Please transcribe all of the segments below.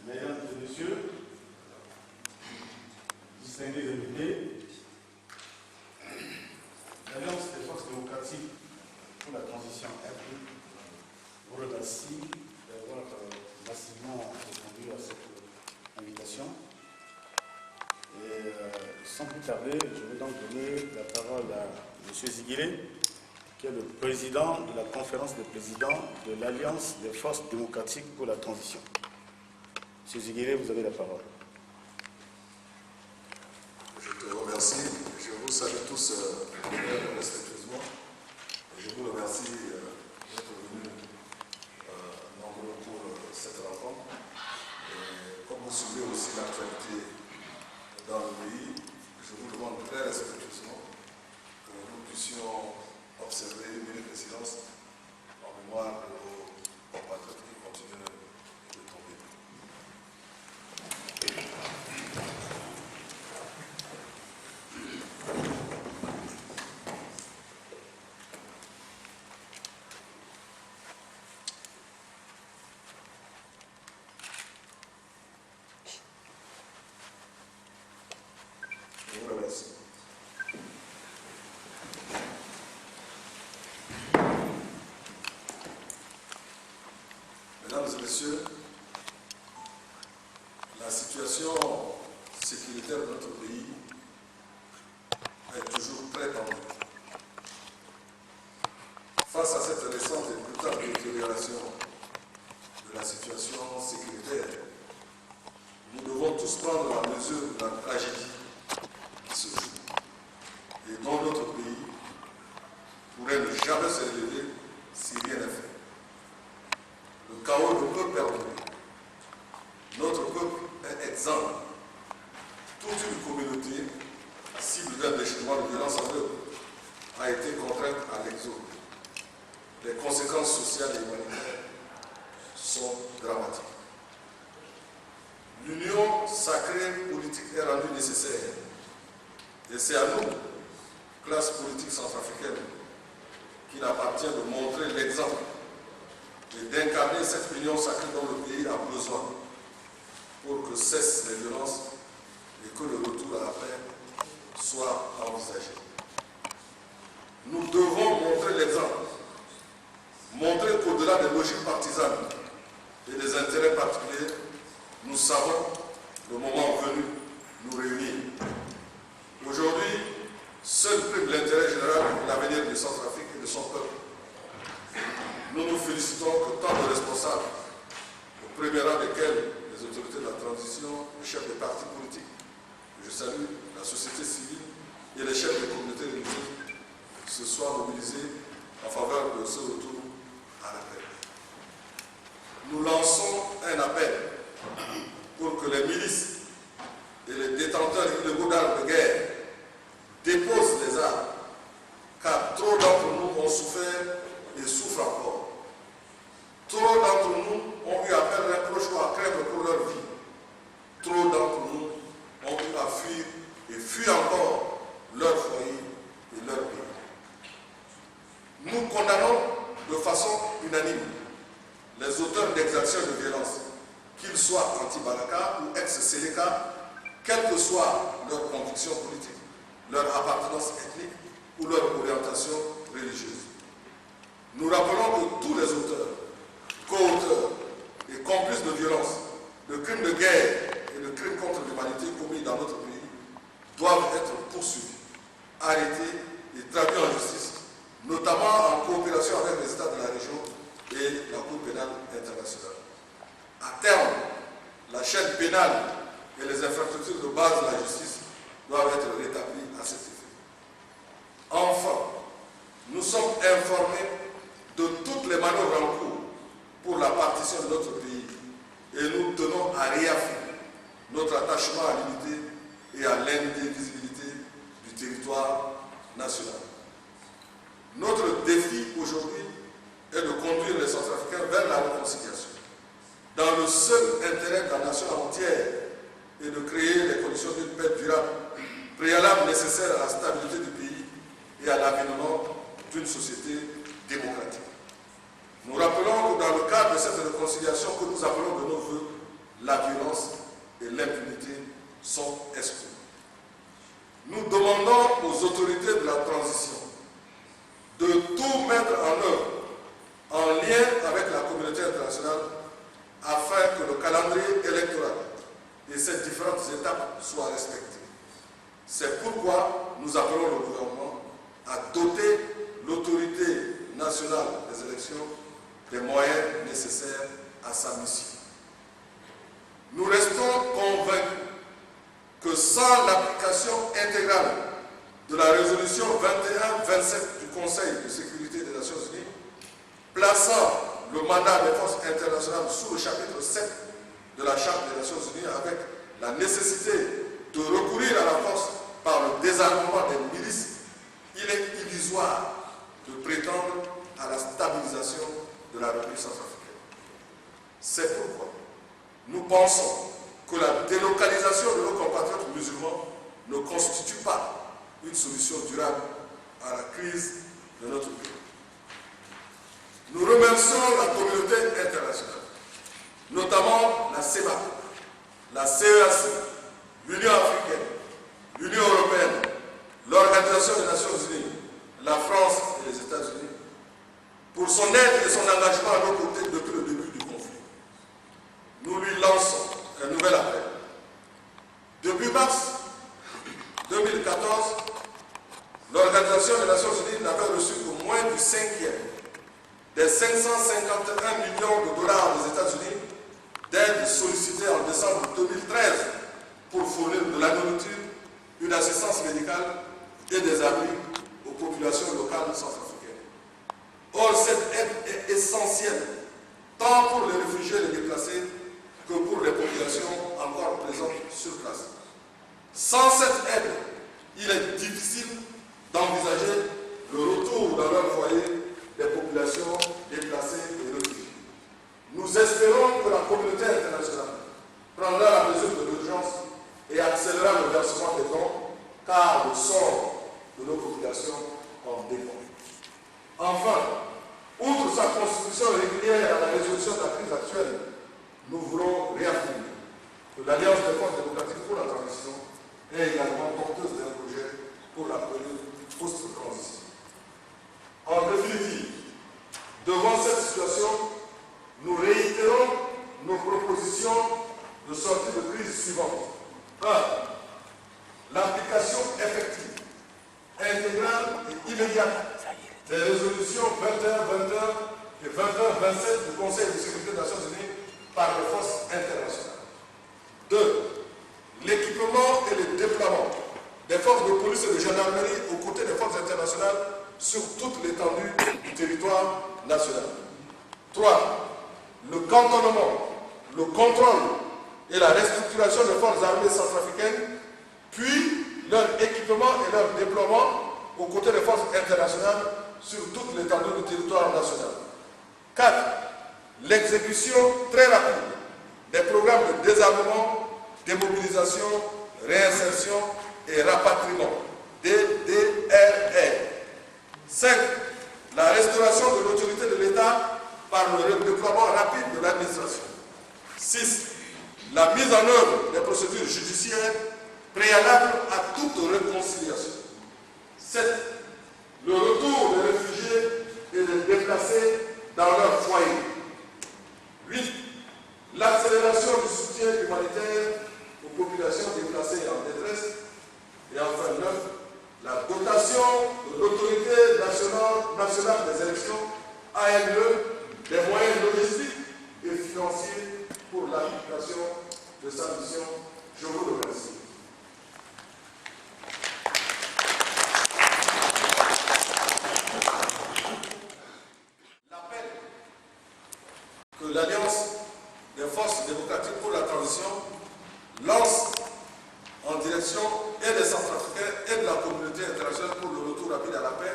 Mesdames et messieurs, distingués invités, l'Alliance des forces démocratiques pour la transition RP vous remercie d'avoir massivement répondu à cette invitation. Et sans plus tarder, je vais donc donner la parole à M. Ziguiré, qui est le président de la conférence des présidents de l'Alliance des forces démocratiques pour la transition. M. Ziguiré, vous avez la parole. Je te remercie. Je vous salue tous respectueusement. Et je vous remercie d'être venus nombreux pour cette rencontre. Et comme vous suivez aussi l'actualité dans le pays, je vous demande très respectueusement que nous puissions observer une minute de silence en mémoire de nos compatriotes qui continuent de tomber. Je vous remercie. Mesdames et messieurs, la situation sécuritaire de notre pays est toujours très tendue. Face à cette récente et brutale détérioration de la situation sécuritaire, nous devons tous prendre la mesure de la tragédie qui se joue et dont notre pays pourrait ne jamais se relever si rien n'est fait. Le chaos ne peut perdurer. Notre peuple est exempt. Toute une communauté, cible d'un déchaînement de violence en œuvre, a été contrainte à l'exode. Les conséquences sociales et humanitaires sont dramatiques. L'union sacrée politique est rendue nécessaire. Et c'est à nous, classe politique centrafricaine, qu'il appartient de montrer l'exemple et d'incarner cette union sacrée dont le pays a besoin pour que cessent les violences et que le retour à la paix soit envisagé. Nous devons montrer l'exemple, montrer qu'au-delà des logiques partisanes et des intérêts particuliers, nous savons le moment venu nous réunir. Aujourd'hui, seul prime l'intérêt général et l'avenir de Centrafrique et de son peuple. Nous nous félicitons que tant de responsables, au premier rang desquels les autorités de la transition, les chefs des partis politiques, je salue la société civile et les chefs des communautés religieuses, se soient mobilisés en faveur de ce retour à la paix. Nous lançons un appel pour que les milices et les détenteurs illégaux d'armes de guerre déposent les armes, car trop d'entre nous ont souffert et souffrent encore. Trop d'entre nous ont eu à faire reproche ou à craindre pour leur vie. Trop d'entre nous ont eu à fuir et fuient encore leur foyer et leur pays. Nous condamnons de façon unanime les auteurs d'exactions de violence, qu'ils soient anti-Balaka ou ex-Séléka, quelle que soit leur conviction politique, leur appartenance ethnique ou leur orientation religieuse. Nous rappelons que tous les auteurs, co-auteurs et complices de violence, de crimes de guerre et de crimes contre l'humanité commis dans notre pays doivent être poursuivis, arrêtés et traduits en justice, notamment en coopération avec les États de la région et la Cour pénale internationale. À terme, la chaîne pénale et les infrastructures de base de la justice doivent être rétablies à cet effet. Enfin, nous sommes informés de toutes les manœuvres en cours pour la partition de notre pays et nous tenons à réaffirmer notre attachement à l'unité et à l'indivisibilité du territoire national. Notre défi aujourd'hui est de conduire les Centrafricains vers la réconciliation, dans le seul intérêt de la nation entière et de créer les conditions d'une paix durable, préalable nécessaire à la stabilité du pays et à l'avènement d'une société démocratique. Nous rappelons que dans le cadre de cette réconciliation que nous appelons de nos voeux, la violence et l'impunité sont exclus. Nous demandons aux autorités de la transition de tout mettre en œuvre en lien avec la communauté internationale afin que le calendrier électoral et ces différentes étapes soient respectées. C'est pourquoi nous appelons le gouvernement à doter l'autorité nationale des élections des moyens nécessaires à sa mission. Nous restons convaincus que sans l'application intégrale de la résolution 21-27 du Conseil de sécurité des Nations Unies, plaçant le mandat des forces internationales sous le chapitre 7 de la Charte des Nations Unies avec la nécessité de recourir à la force par le désarmement des milices, il est illusoire de prétendre à la stabilisation de la République centrafricaine. C'est pourquoi nous pensons que la délocalisation de nos compatriotes musulmans ne constitue pas une solution durable à la crise de notre pays. Nous remercions la communauté internationale, notamment la CEMAC, la CEAC, l'Union africaine, l'Union européenne, l'Organisation des Nations Unies, la France et les États-Unis, pour son aide et son engagement à nos côtés depuis le début du conflit. Nous lui lançons un nouvel appel. Depuis mars 2014, l'Organisation des Nations Unies n'avait reçu que moins du cinquième des 551 millions de dollars des États-Unis d'aide sollicitée en décembre 2013 pour fournir de la nourriture, une assistance médicale et des abris aux populations locales centrafricaines. Or, cette aide est essentielle tant pour les réfugiés et les déplacés que pour les populations encore présentes sur place. Sans cette aide, il est difficile d'envisager le retour dans leur foyer des populations déplacées et réfugiées. Nous espérons que la communauté internationale prendra la mesure de l'urgence et accélérera le versement des dons, car le sort de nos populations en dépend. Enfin, outre sa constitution régulière à la résolution de la crise actuelle, nous voulons réaffirmer que l'Alliance des forces démocratiques pour la transition est également porteuse d'un projet pour la période post-transition. En définitive, devant cette situation, nous réitérons nos propositions de sortie de crise suivantes. 1. L'application effective, intégrale et immédiate des résolutions 21-21 et 21-27 du Conseil de sécurité des Nations Unies par les forces internationales. 2. L'équipement et le déploiement des forces de police et de gendarmerie aux côtés des forces internationales sur toute l'étendue du territoire national. 3. Le cantonnement, le contrôle et la restructuration des forces armées centrafricaines, puis leur équipement et leur déploiement aux côtés des forces internationales sur toute l'étendue du territoire national. 4. L'exécution très rapide des programmes de désarmement, démobilisation, réinsertion et rapatriement, DDRR. 5. La restauration de l'autorité de l'État par le redéploiement rapide de l'administration. 6. La mise en œuvre des procédures judiciaires préalables à toute réconciliation. 7. Le retour des réfugiés et des déplacés dans leur foyer. 8. L'accélération du soutien humanitaire aux populations déplacées et en détresse. Et enfin 9. La dotation de l'autorité nationale des élections, ANE, des moyens logistiques et financiers pour l'application de sa mission Je vous remercie. L'appel que l'Alliance des forces démocratiques pour la transition lance en direction et des Centrafricains et de la communauté internationale pour le retour rapide à la paix.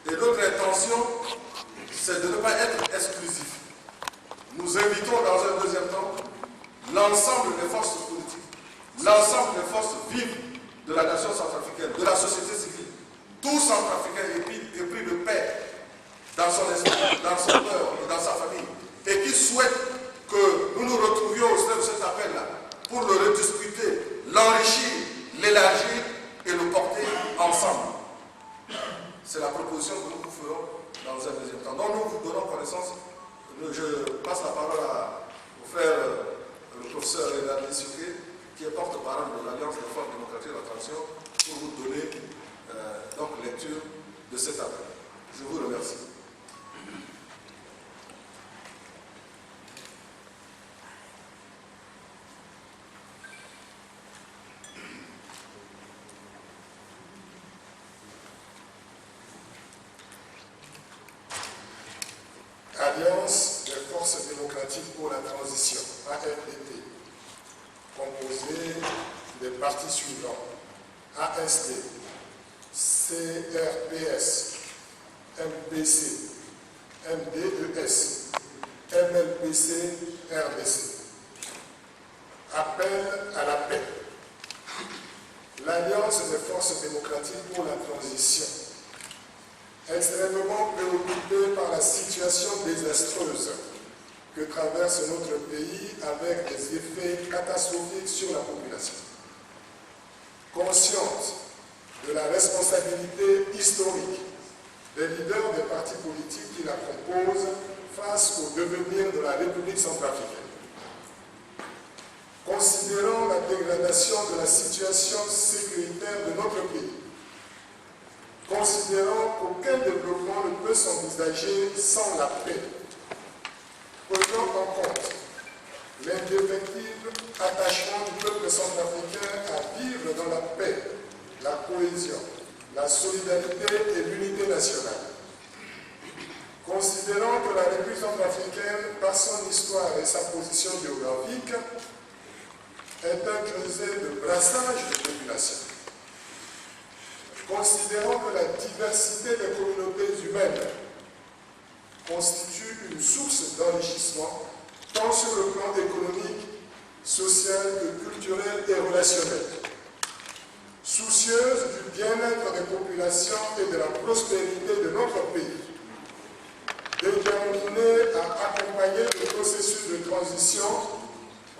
Et notre intention, c'est de ne pas être exclusif. Nous invitons dans un deuxième temps l'ensemble des forces politiques, l'ensemble des forces vives de la nation centrafricaine, de la société civile, tout Centrafricain épris de paix dans son esprit, dans son cœur et dans sa famille, et qui souhaite que nous nous retrouvions au sein de cet appel-là pour le rediscuter, l'enrichir, l'élargir et le porter ensemble. C'est la proposition que nous vous ferons dans un deuxième temps. Donc nous vous donnons connaissance. Je passe la parole au frère, le professeur Renald Sucré, qui est porte-parole de l'Alliance des forces démocratiques de la transition, pour vous donner donc lecture de cet appel. Je vous remercie. Alliance des forces démocratiques pour la transition, AFDT, composée des partis suivants: ASD, CRPS, MPC, MDES, MLPC, RDC. Appel à la paix. L'Alliance des forces démocratiques pour la transition, extrêmement préoccupé par la situation désastreuse que traverse notre pays avec des effets catastrophiques sur la population. Consciente de la responsabilité historique des leaders des partis politiques qui la composent face au devenir de la République centrafricaine. Considérant la dégradation de la situation sécuritaire de notre pays, considérant qu'aucun développement ne peut s'envisager sans la paix, prenant en compte l'indéfectible attachement du peuple centrafricain à vivre dans la paix, la cohésion, la solidarité et l'unité nationale. Considérant que la République centrafricaine, par son histoire et sa position géographique, est un creuset de brassage de populations. Considérant que la diversité des communautés humaines constitue une source d'enrichissement, tant sur le plan économique, social que culturel et relationnel. Soucieuse du bien-être des populations et de la prospérité de notre pays, déterminée à accompagner le processus de transition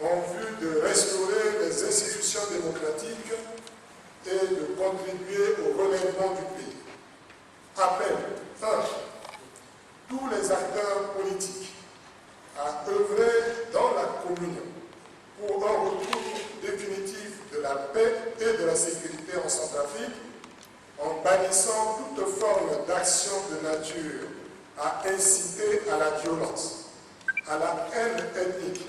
en vue de restaurer les institutions démocratiques et de contribuer au relèvement du pays. Appel 1. Tous les acteurs politiques à œuvrer dans la communion pour un retour définitif de la paix et de la sécurité en Centrafrique, en bannissant toute forme d'action de nature à inciter à la violence, à la haine ethnique,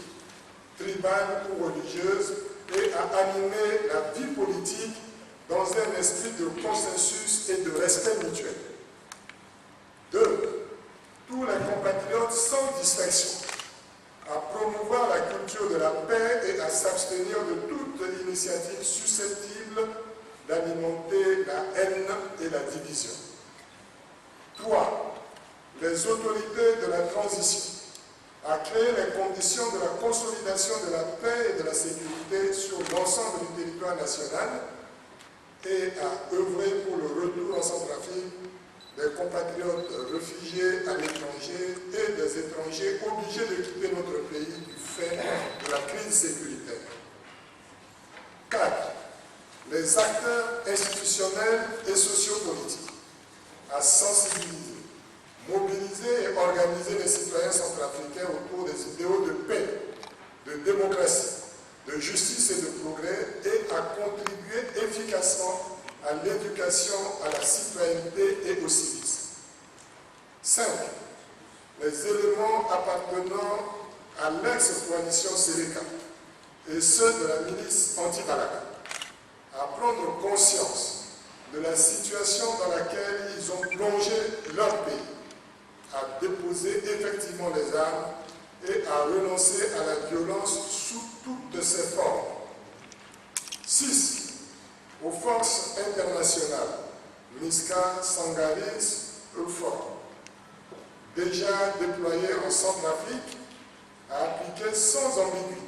tribale ou religieuse et à animer la vie politique dans un esprit de consensus et de respect mutuel. 2. Tous les compatriotes sans distinction à promouvoir la culture de la paix et à s'abstenir de toute initiative susceptible d'alimenter la haine et la division. 3. Les autorités de la transition à créer les conditions de la consolidation de la paix et de la sécurité sur l'ensemble du territoire national et à œuvrer pour le retour en Centrafrique des compatriotes réfugiés à l'étranger et des étrangers obligés de quitter notre pays du fait de la crise sécuritaire. 4. Les acteurs institutionnels et sociopolitiques à sensibiliser, mobiliser et organiser les citoyens centrafricains autour des idéaux de paix, de démocratie, de justice et de progrès et à contribuer efficacement à l'éducation, à la citoyenneté et au civisme. 5. Les éléments appartenant à l'ex-coalition Séléka et ceux de la milice anti-Balaka à prendre conscience de la situation dans laquelle ils ont plongé leur pays, à déposer effectivement les armes et à renoncer à la violence sous toutes ses formes. 6. Aux forces internationales, MISCA, Sangaris, EUFOR, déjà déployées en Centrafrique, à appliquer sans ambiguïté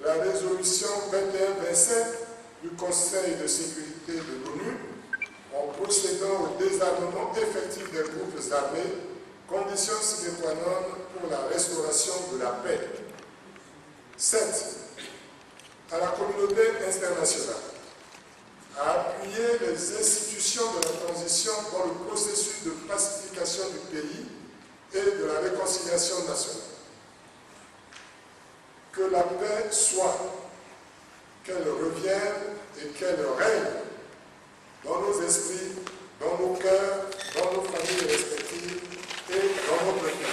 la résolution 2127 du Conseil de sécurité de l'ONU en procédant au désarmement effectif des groupes armés, condition sine qua non pour la restauration de la paix. 7. À la communauté internationale, à appuyer les institutions de la transition dans le processus de pacification du pays et de la réconciliation nationale. Que la paix soit, qu'elle revienne et qu'elle règne dans nos esprits, dans nos cœurs, dans nos familles respectives et dans notre pays.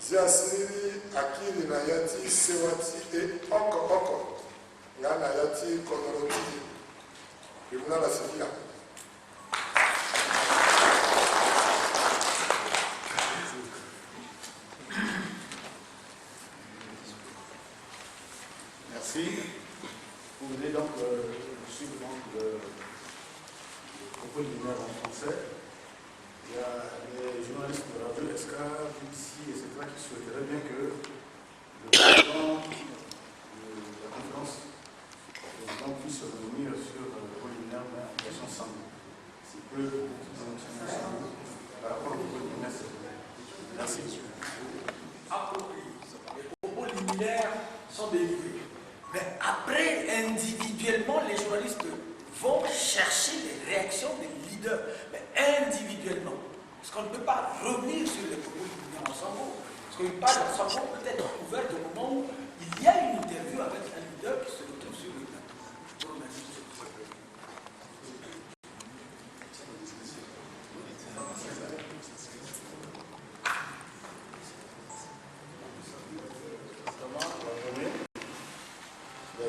Ziasniri, Akiri, Nayati, Sewati et Oko, Nayati, Konoroti, Tribunal Asilia. Merci. Vous venez donc suivre le propos liminaire en français. Il y a les journalistes de Radio SK, BBC, etc. qui souhaiteraient bien que le président de la conférence puisse revenir sur le propos liminaire, mais en version sangle. C'est peu par rapport au propos liminaire, s'il vous plaît. Merci. Les propos liminaires sont délivrés. Mais après, individuellement, les journalistes vont chercher les réactions des leaders. Mais individuellement. Parce qu'on ne peut pas revenir sur les propos liminaires ensemble. Parce qu'une page ensemble peut être ouverte au moment où il y a une interview avec un leader qui se retrouve sur le plateau. Je vous remercie.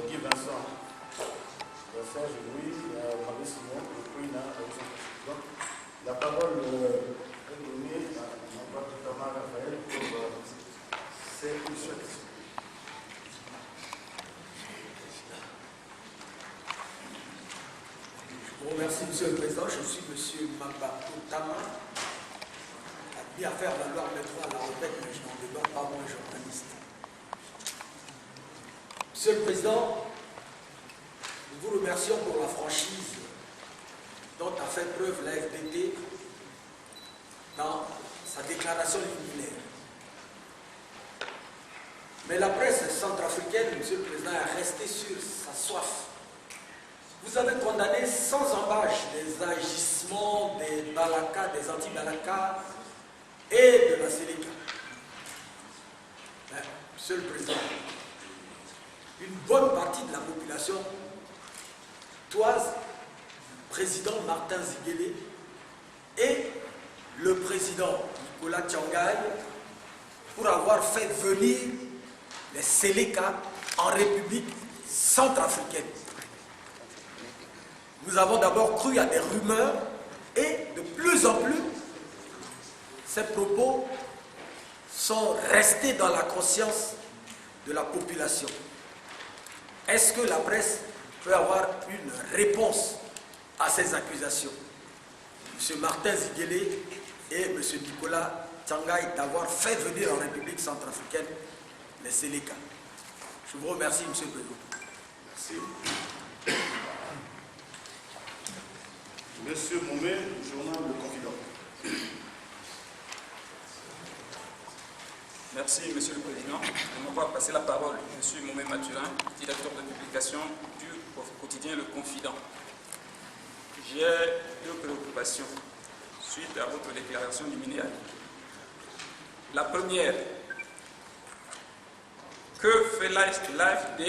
Guy Vincent, Serge Louis, Marie Simon, donc la parole est donnée à Thomas Raphaël pour ses questions. Je vous remercie, Monsieur le Président. Je suis Monsieur Mabato Tama. Admis à faire valoir mes droits à la retraite, mais je n'en dédonne pas moi, journaliste. Monsieur le Président, nous vous remercions pour la franchise dont a fait preuve la FDT dans sa déclaration liminaire. Mais la presse centrafricaine, Monsieur le Président, est restée sur sa soif. Vous avez condamné sans embâche les agissements des Balaka, des anti-Balaka et de la Séléka. Monsieur le Président, une bonne partie de la population toise le président Martin Ziguélé et le président Nicolas Tiangaï pour avoir fait venir les Séléka en République centrafricaine. Nous avons d'abord cru à des rumeurs et de plus en plus, ces propos sont restés dans la conscience de la population. Est-ce que la presse peut avoir une réponse à ces accusations? M. Martin Ziguélé et M. Nicolas Tiangaï d'avoir fait venir en République centrafricaine les Séléka. Je vous remercie, M. le Président. Merci. Monsieur Moumé, journal Le Confident. Merci, Monsieur le Président. On va passer la parole. Je suis Moumé Mathurin, directeur de publication du quotidien Le Confident. J'ai deux préoccupations suite à votre déclaration liminaire. La première, que fait l'AFD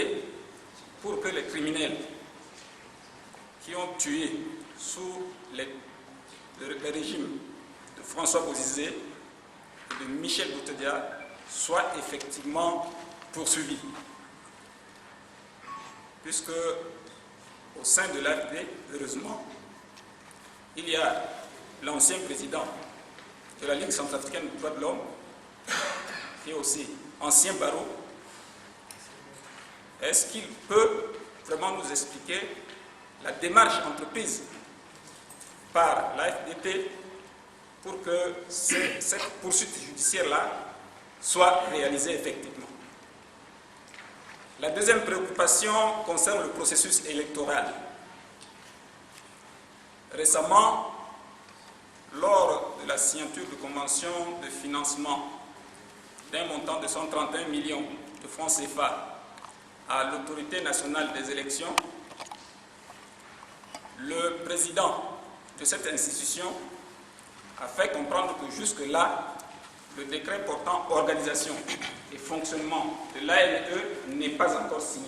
pour que les criminels qui ont tué sous le régime de François Bozizé et de Michel Boutediya soient effectivement poursuivis? puisque au sein de l'AFD, heureusement, il y a l'ancien président de la Ligue centrafricaine des droits de l'homme, qui est aussi ancien barreau. Est-ce qu'il peut vraiment nous expliquer la démarche entreprise par l'AFDP pour que cette poursuite judiciaire-là soit réalisée effectivement? La deuxième préoccupation concerne le processus électoral. Récemment, lors de la signature de convention de financement d'un montant de 131 millions de francs CFA à l'autorité nationale des élections, le président de cette institution a fait comprendre que jusque-là, le décret portant organisation et fonctionnement de l'ANE n'est pas encore signé.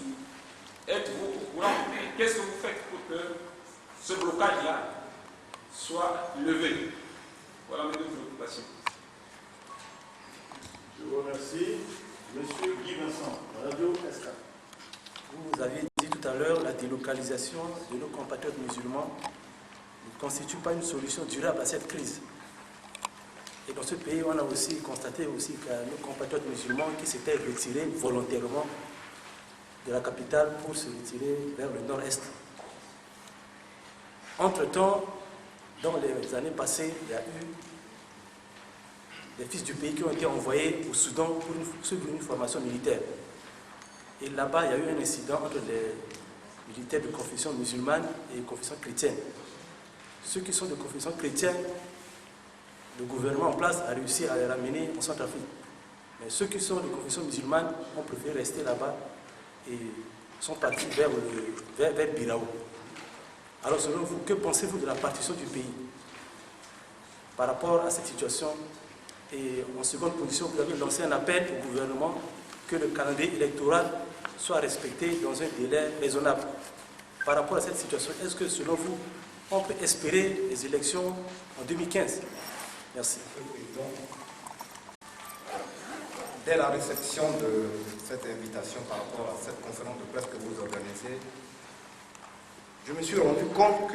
Êtes-vous au courant? Qu'est-ce que vous faites pour que ce blocage-là soit levé? Voilà mes deux préoccupations. Je vous remercie. Monsieur Guy Vincent, Radio SK. Vous avez dit tout à l'heure, la délocalisation de nos compatriotes musulmans ne constitue pas une solution durable à cette crise. Et dans ce pays, on a aussi constaté aussi que nos compatriotes musulmans qui s'étaient retirés volontairement de la capitale pour se retirer vers le nord-est. Entre-temps, dans les années passées, il y a eu des fils du pays qui ont été envoyés au Soudan pour suivre une formation militaire. Et là-bas, il y a eu un incident entre les militaires de confession musulmane et de confession chrétienne. Ceux qui sont de confession chrétienne, le gouvernement en place a réussi à les ramener en Centrafrique. Mais ceux qui sont de confession musulmane ont préféré rester là-bas et sont partis vers Birao. Alors selon vous, que pensez-vous de la partition du pays par rapport à cette situation? Et en seconde position, vous avez lancé un appel au gouvernement que le calendrier électoral soit respecté dans un délai raisonnable. Par rapport à cette situation, est-ce que selon vous, on peut espérer les élections en 2015? Merci. Dès la réception de cette invitation par rapport à cette conférence de presse que vous organisez, je me suis rendu compte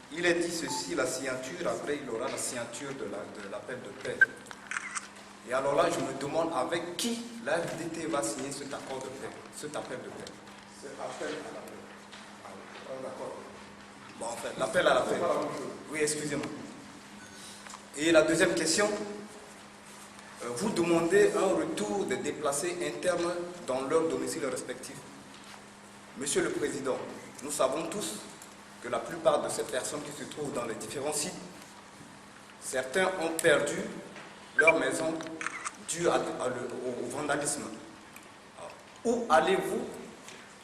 qu'il est dit ceci, la signature, après il aura la signature de l'appel de paix. Et alors là, je me demande avec qui la FDT va signer cet accord de paix, cet appel de paix. C'est appel à la paix. D'accord. Bon, en fait, l'appel à la paix. Oui, excusez-moi. Et la deuxième question, vous demandez un retour des déplacés internes dans leurs domiciles respectifs. Monsieur le Président, nous savons tous que la plupart de ces personnes qui se trouvent dans les différents sites, certains ont perdu leur maison due au vandalisme. Alors, où allez-vous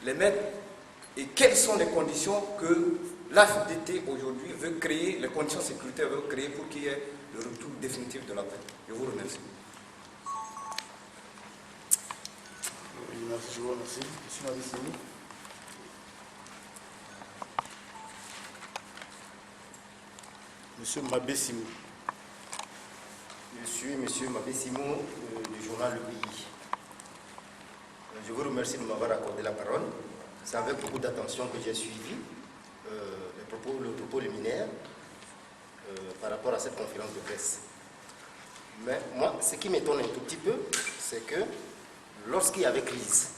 les mettre et quelles sont les conditions que l'AFDT aujourd'hui veut créer, les conditions sécuritaires veut créer pour qu'il y ait le retour définitif de la paix? Je vous remercie. Je vous remercie. Monsieur Mabessimi. Monsieur Mabessimi. Je suis Monsieur Mabessimo du journal Le Pays. Je vous remercie de m'avoir accordé la parole. C'est avec beaucoup d'attention que j'ai suivi le propos liminaire par rapport à cette conférence de presse. Mais moi, ce qui m'étonne un tout petit peu, c'est que lorsqu'il y avait crise,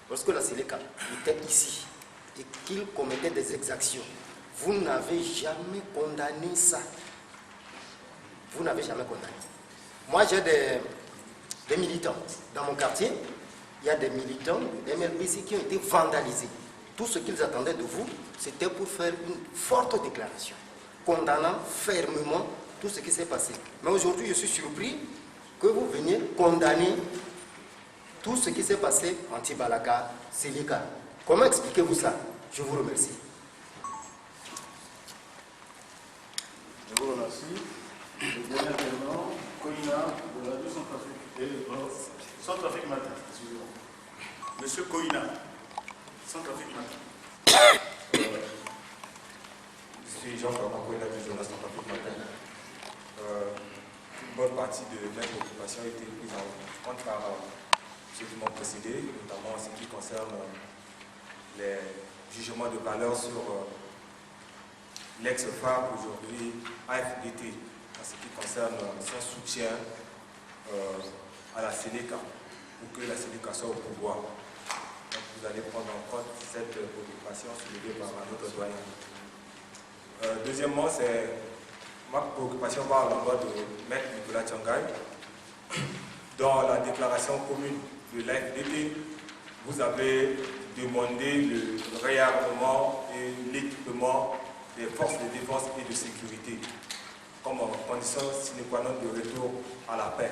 lorsque la Séléka était ici et qu'il commettait des exactions, vous n'avez jamais condamné ça. Vous n'avez jamais condamné. Moi, j'ai des militants. Dans mon quartier, il y a des militants de MLBC qui ont été vandalisés. Tout ce qu'ils attendaient de vous, c'était pour faire une forte déclaration, condamnant fermement tout ce qui s'est passé. Mais aujourd'hui, je suis surpris que vous veniez condamner tout ce qui s'est passé en Tibalaka, Séléka. Comment expliquez-vous ça? Je vous remercie. Je vous remercie. Le dernier intervenant, Koïna, de la Radio Centrafrique Matin. Excusez-moi. Monsieur Koïna, Centrafrique Matin. Je suis Jean-François Koïna du journal Centrafrique Matin. Une bonne partie de mes préoccupations a été prise en compte par ceux qui m'ont précédé, notamment en ce qui concerne les jugements de valeur sur l'ex-phare aujourd'hui AFDT en ce qui concerne son soutien à la Sénéca pour que la Sénéca soit au pouvoir. Donc vous allez prendre en compte cette préoccupation soulevée par notre doyen. Deuxièmement, ma préoccupation va à l'endroit de Maître Nicolas Tiangaï. Dans la déclaration commune de l'AFDT, vous avez demandé le réarmement et l'équipement des forces de défense et de sécurité comme condition sine qua non de retour à la paix.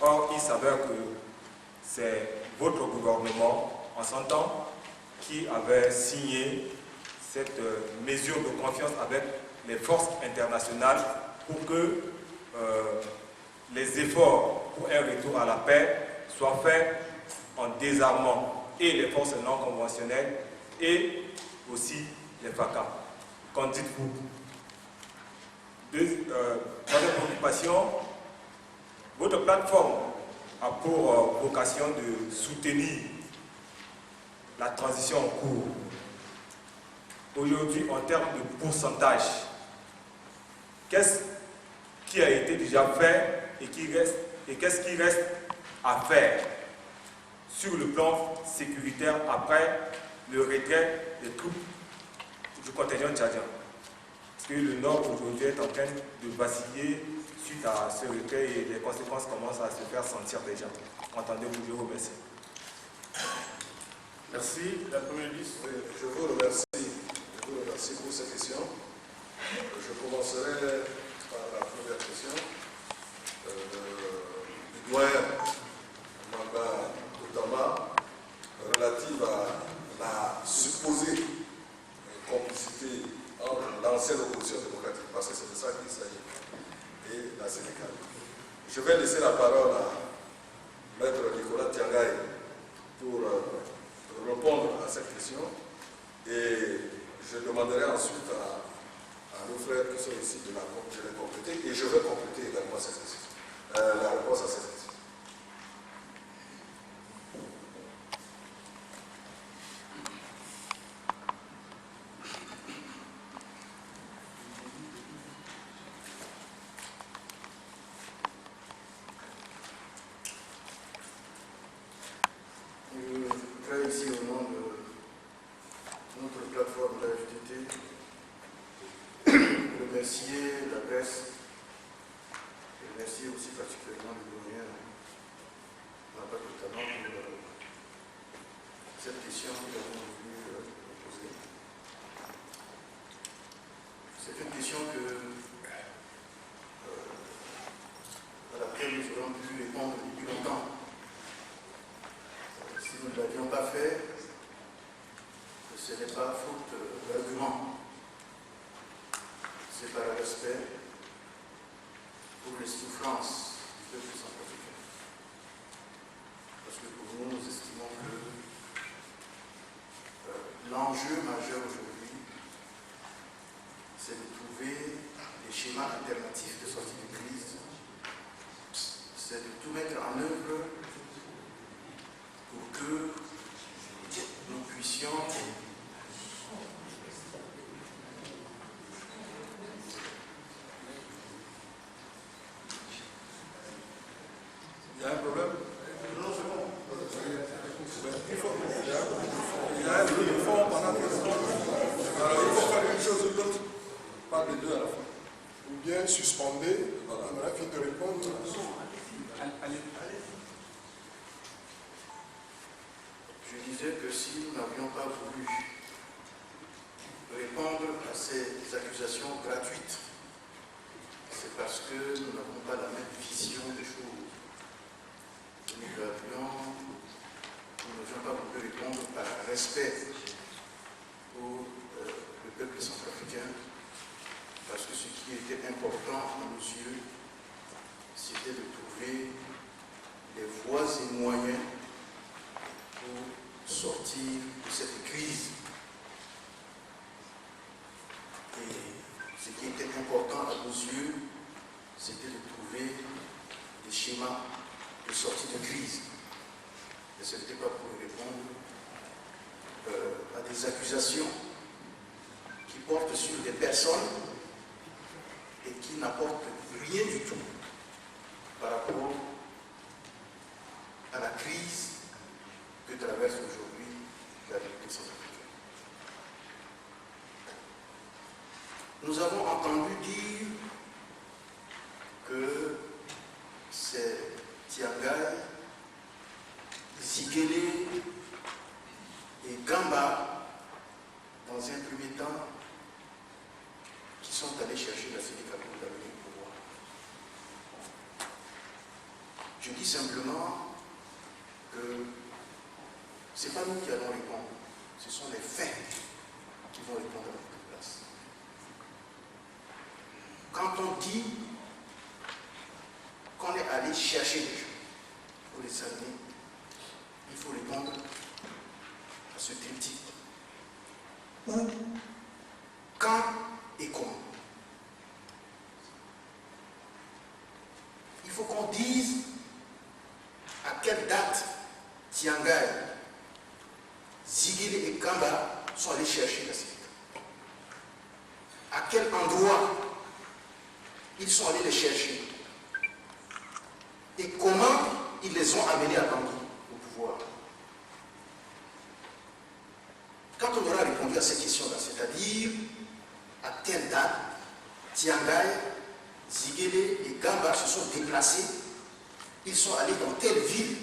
Or, il s'avère que c'est votre gouvernement, en son temps, qui avait signé cette mesure de confiance avec les forces internationales pour que les efforts pour un retour à la paix soient faits en désarmant et les forces non conventionnelles et aussi les FACA. Qu'en dites-vous? Troisième préoccupation, votre plateforme a pour vocation de soutenir la transition en cours. Aujourd'hui, en termes de pourcentage, qu'est-ce qui a été déjà fait et qu'est-ce qui reste à faire sur le plan sécuritaire après le retrait des troupes du contingent tchadien? Parce que le Nord aujourd'hui est en train de vaciller suite à ce retrait et les conséquences commencent à se faire sentir déjà. Entendez-vous? Je vous remercie. Merci. La première liste. Je vous remercie. Je vous remercie pour ces questions. Je commencerai par la première question du doyen Mamba Koutama relative à la supposée complicité entre l'ancienne opposition démocratique, parce que c'est de ça qu'il s'agit, et la Sénégal. Je vais laisser la parole à Maître Nicolas Tiangaï pour répondre à cette question et je demanderai ensuite à nos frères qui sont ici de les compléter et je vais compléter également cette question, la réponse à cette question. Ici au nom de notre plateforme de la FDT, remercier la presse et remercier aussi particulièrement le doyen Mamba Koutama pour cette question que nous avons voulu poser. C'est une question à laquelle nous aurons pu répondre depuis longtemps. Si nous ne l'avions pas fait, ce n'est pas faute d'argument. C'est par respect pour les souffrances du peuple centrafricain. Parce que pour nous, nous estimons que l'enjeu majeur aujourd'hui, c'est de trouver des schémas alternatifs de sortie de crise. C'est de tout mettre en œuvre pour que nous puissions Il y a un problème? Non, c'est bon. Il y a un fond pendant que alors il faut faire une chose ou l'autre, pas les deux à la fois. Ou bien suspendez, on a fini de répondre. Je disais que si nous n'avions pas voulu répondre à ces accusations gratuites, c'est parce que nous n'avons pas la même vision des choses. Nous n'avions pas voulu répondre par respect pour le peuple centrafricain, parce que ce qui était important à nos yeux, c'était de trouver les voies et moyens pour sortir de cette crise. Et ce qui était important à nos yeux, c'était de trouver des schémas de sortie de crise. Et ce n'était pas pour répondre à des accusations qui portent sur des personnes et qui n'apportent rien du tout par rapport à la crise que traverse aujourd'hui la République centrafricaine. Nous avons entendu dire que c'est Tiangai, Ziguélé et Gamba, dans un premier temps, qui sont allés chercher la Sénégal pour l'amener au pouvoir. Je dis simplement que ce n'est pas nous qui allons répondre, ce sont les faits qui vont répondre à notre place. Quand on dit qu'on est allé chercher les gens pour les amener, il faut répondre à ce triptyque. Où, quand et comment. Il faut qu'on dise à quelle date Tiangai, Ziguélé et Kamba sont allés chercher la Sénégal. À quel endroit ils sont allés les chercher. Et comment ils les ont amenés à Bangui au pouvoir. Quand on aura répondu à ces questions-là, c'est-à-dire à quelle date Tiangai, Ziguélé et Gamba se sont déplacés, ils sont allés dans telle ville,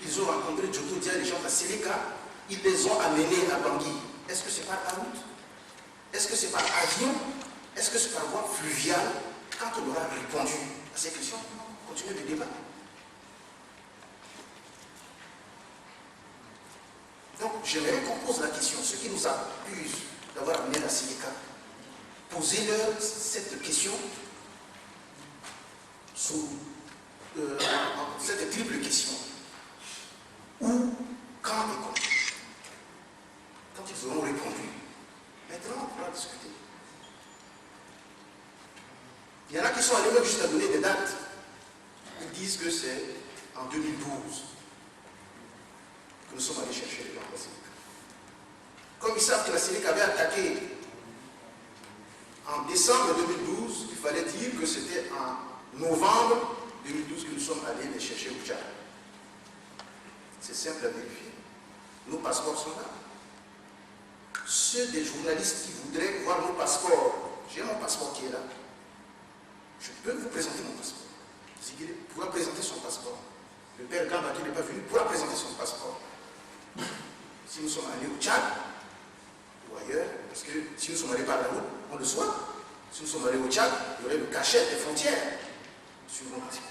ils ont rencontré Djoto Dia et les gens de la Séléka, ils les ont amenés à Bangui. Est-ce que c'est par la route? Est-ce que c'est par avion? Est-ce que c'est par voie fluviale? Quand on aura répondu à ces questions, on continue le débat. Donc, j'aimerais qu'on pose la question, ceux qui nous accusent d'avoir amené la Séléka, posez-leur cette question sous cette triple question. Où, quand et comment. Quand ils auront répondu, maintenant on pourra discuter. Il y en a qui sont allés même juste à donner des dates. Ils disent que c'est en 2012 que nous sommes allés chercher les gens de la Sénégal. Comme ils savent que la Sénégal avait attaqué en décembre 2012, il fallait dire que c'était en novembre 2012 que nous sommes allés les chercher au Tchad. C'est simple à vérifier. Nos passeports sont là. Ceux des journalistes qui voudraient voir nos passeports, j'ai mon passeport qui est là. Je peux vous présenter mon passeport. Ziguélé pourra présenter son passeport. Le père Gamba qui n'est pas venu pourra présenter son passeport. Si nous sommes allés au Tchad ou ailleurs, parce que si nous sommes allés par la route, on le soit. Si nous sommes allés au Tchad, il y aurait le cachet des frontières sur nos passeports.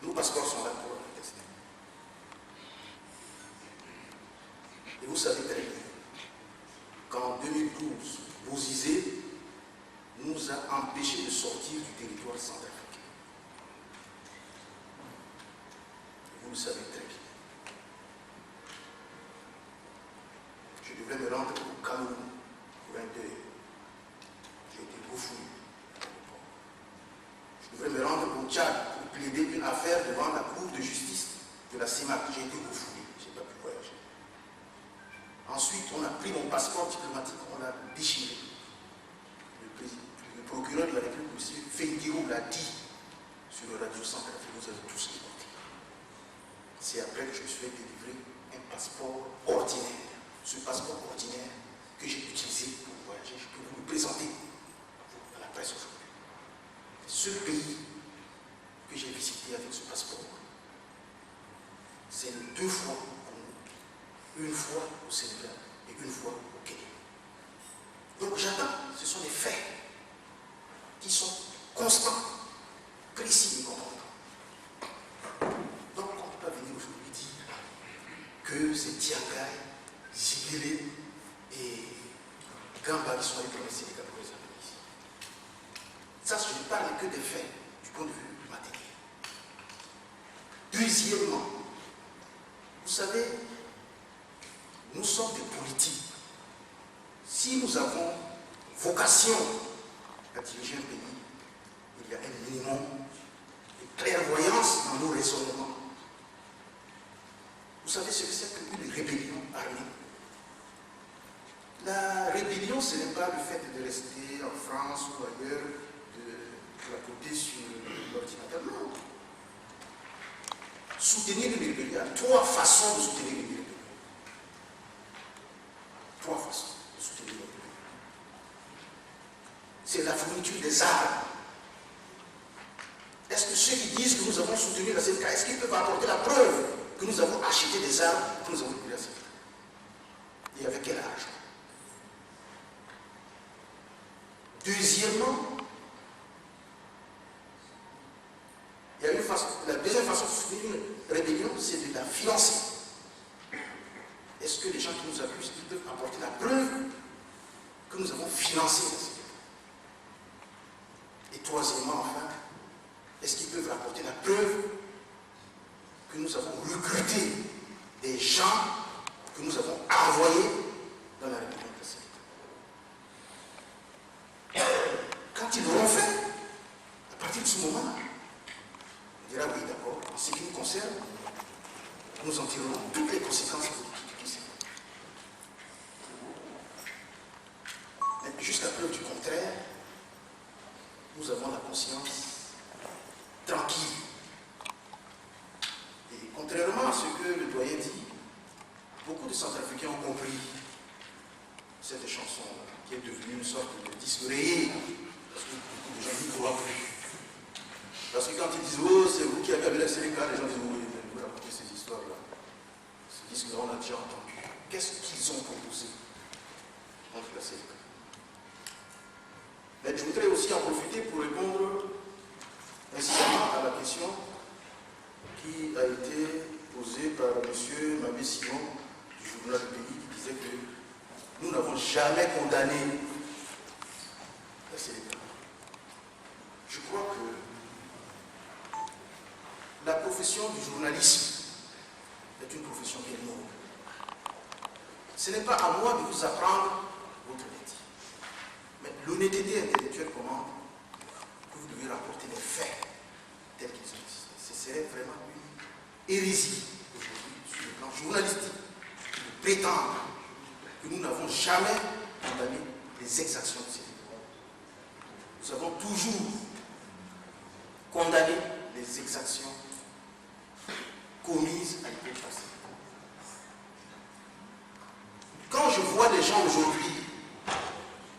Nos passeports sont là pour tester. Et vous savez très bien qu'en 2012, Bozizé nous a empêchés de sortir du territoire centrafricain. Vous le savez très bien. Je devrais me rendre au Cameroun pour un deuil. J'ai été refoulé à l'aéroport. Je devrais me rendre au Tchad pour plaider une affaire devant la Cour de justice de la CEMAC. J'ai été refoulé. Je n'ai pas pu voyager. Ensuite, on a pris mon passeport diplomatique, on l'a déchiré. Le procureur de la République, M. Fengiro, l'a dit sur le radio centrafricain, vous avez tous écouté. C'est après que je me suis délivré un passeport ordinaire. Ce passeport ordinaire que j'ai utilisé pour voyager, je peux vous le présenter à la presse aujourd'hui. Ce pays que j'ai visité avec ce passeport, c'est 2 fois au Congo, 1 fois au Sénégal et 1 fois au Kenya. Donc j'attends, ce sont des faits qui sont constants, précis et contents. Donc on ne peut pas venir aujourd'hui dire que c'est Tiangai, Ziguélé et Gamba qui sont allés pour les Sénégal pour les amener ici. Ça, je ne parle que des faits du point de vue matériel. Deuxièmement, vous savez, nous sommes des politiques. Si nous avons vocation à diriger un pays, il y a un minimum de clairvoyance dans nos raisonnements. Vous Vous savez ce que c'est qu'une rébellion armée? La rébellion, ce n'est pas le fait de rester en France ou ailleurs, de la côté sur l'ordinateur. Non. Soutenir une rébellion, il y a 3 façons de soutenir une rébellion. 3 façons de soutenir une rébellion. C'est la fourniture des armes. Est-ce que ceux qui disent que nous avons soutenu la CNK, est-ce qu'ils peuvent apporter la preuve que nous avons acheté des armes, que nous avons pris la CNK? Et avec quel argent? Deuxièmement, il y a une façon, la deuxième façon de soutenir une rébellion, c'est de la financer. Est-ce que les gens qui nous accusent, ils peuvent apporter la preuve que nous avons financé la CNK? Et troisièmement, enfin, est-ce qu'ils peuvent apporter la preuve que nous avons recruté des gens que nous avons envoyés dans la République de CNK? Quand ils l'auront fait, à partir de ce moment-là, on dira oui, d'accord, en ce qui nous concerne, nous en tirerons toutes les conséquences politiques. Mais jusqu'à preuve du contraire, nous avons la conscience tranquille. Et contrairement à ce que le doyen dit, beaucoup de Centrafricains ont compris cette chanson qui est devenue une sorte de disque rayé, parce que beaucoup de gens n'y croient plus. Parce que quand ils disent oh, c'est vous qui avez amené la CNK, les gens disent oui, vous racontez ces histoires-là. Ces disques-là, on a déjà entendu. Qu'est-ce qu'ils ont proposé contre la CNK? Mais je voudrais aussi en profiter pour répondre précisément à la question qui a été posée par M. Mabé Simon du journal du Pays, qui disait que nous n'avons jamais condamné la CNK. Je crois que la profession du journalisme est une profession qui est noble. Ce n'est pas à moi de vous apprendre votre métier. Mais l'honnêteté intellectuelle commande que vous devez rapporter les faits tels qu'ils ont existé. Ce serait vraiment une hérésie aujourd'hui sur le plan journalistique de prétendre que nous n'avons jamais condamné les exactions de ces pays. Nous avons toujours condamné les exactions commises à l'époque passée. Quand je vois des gens aujourd'hui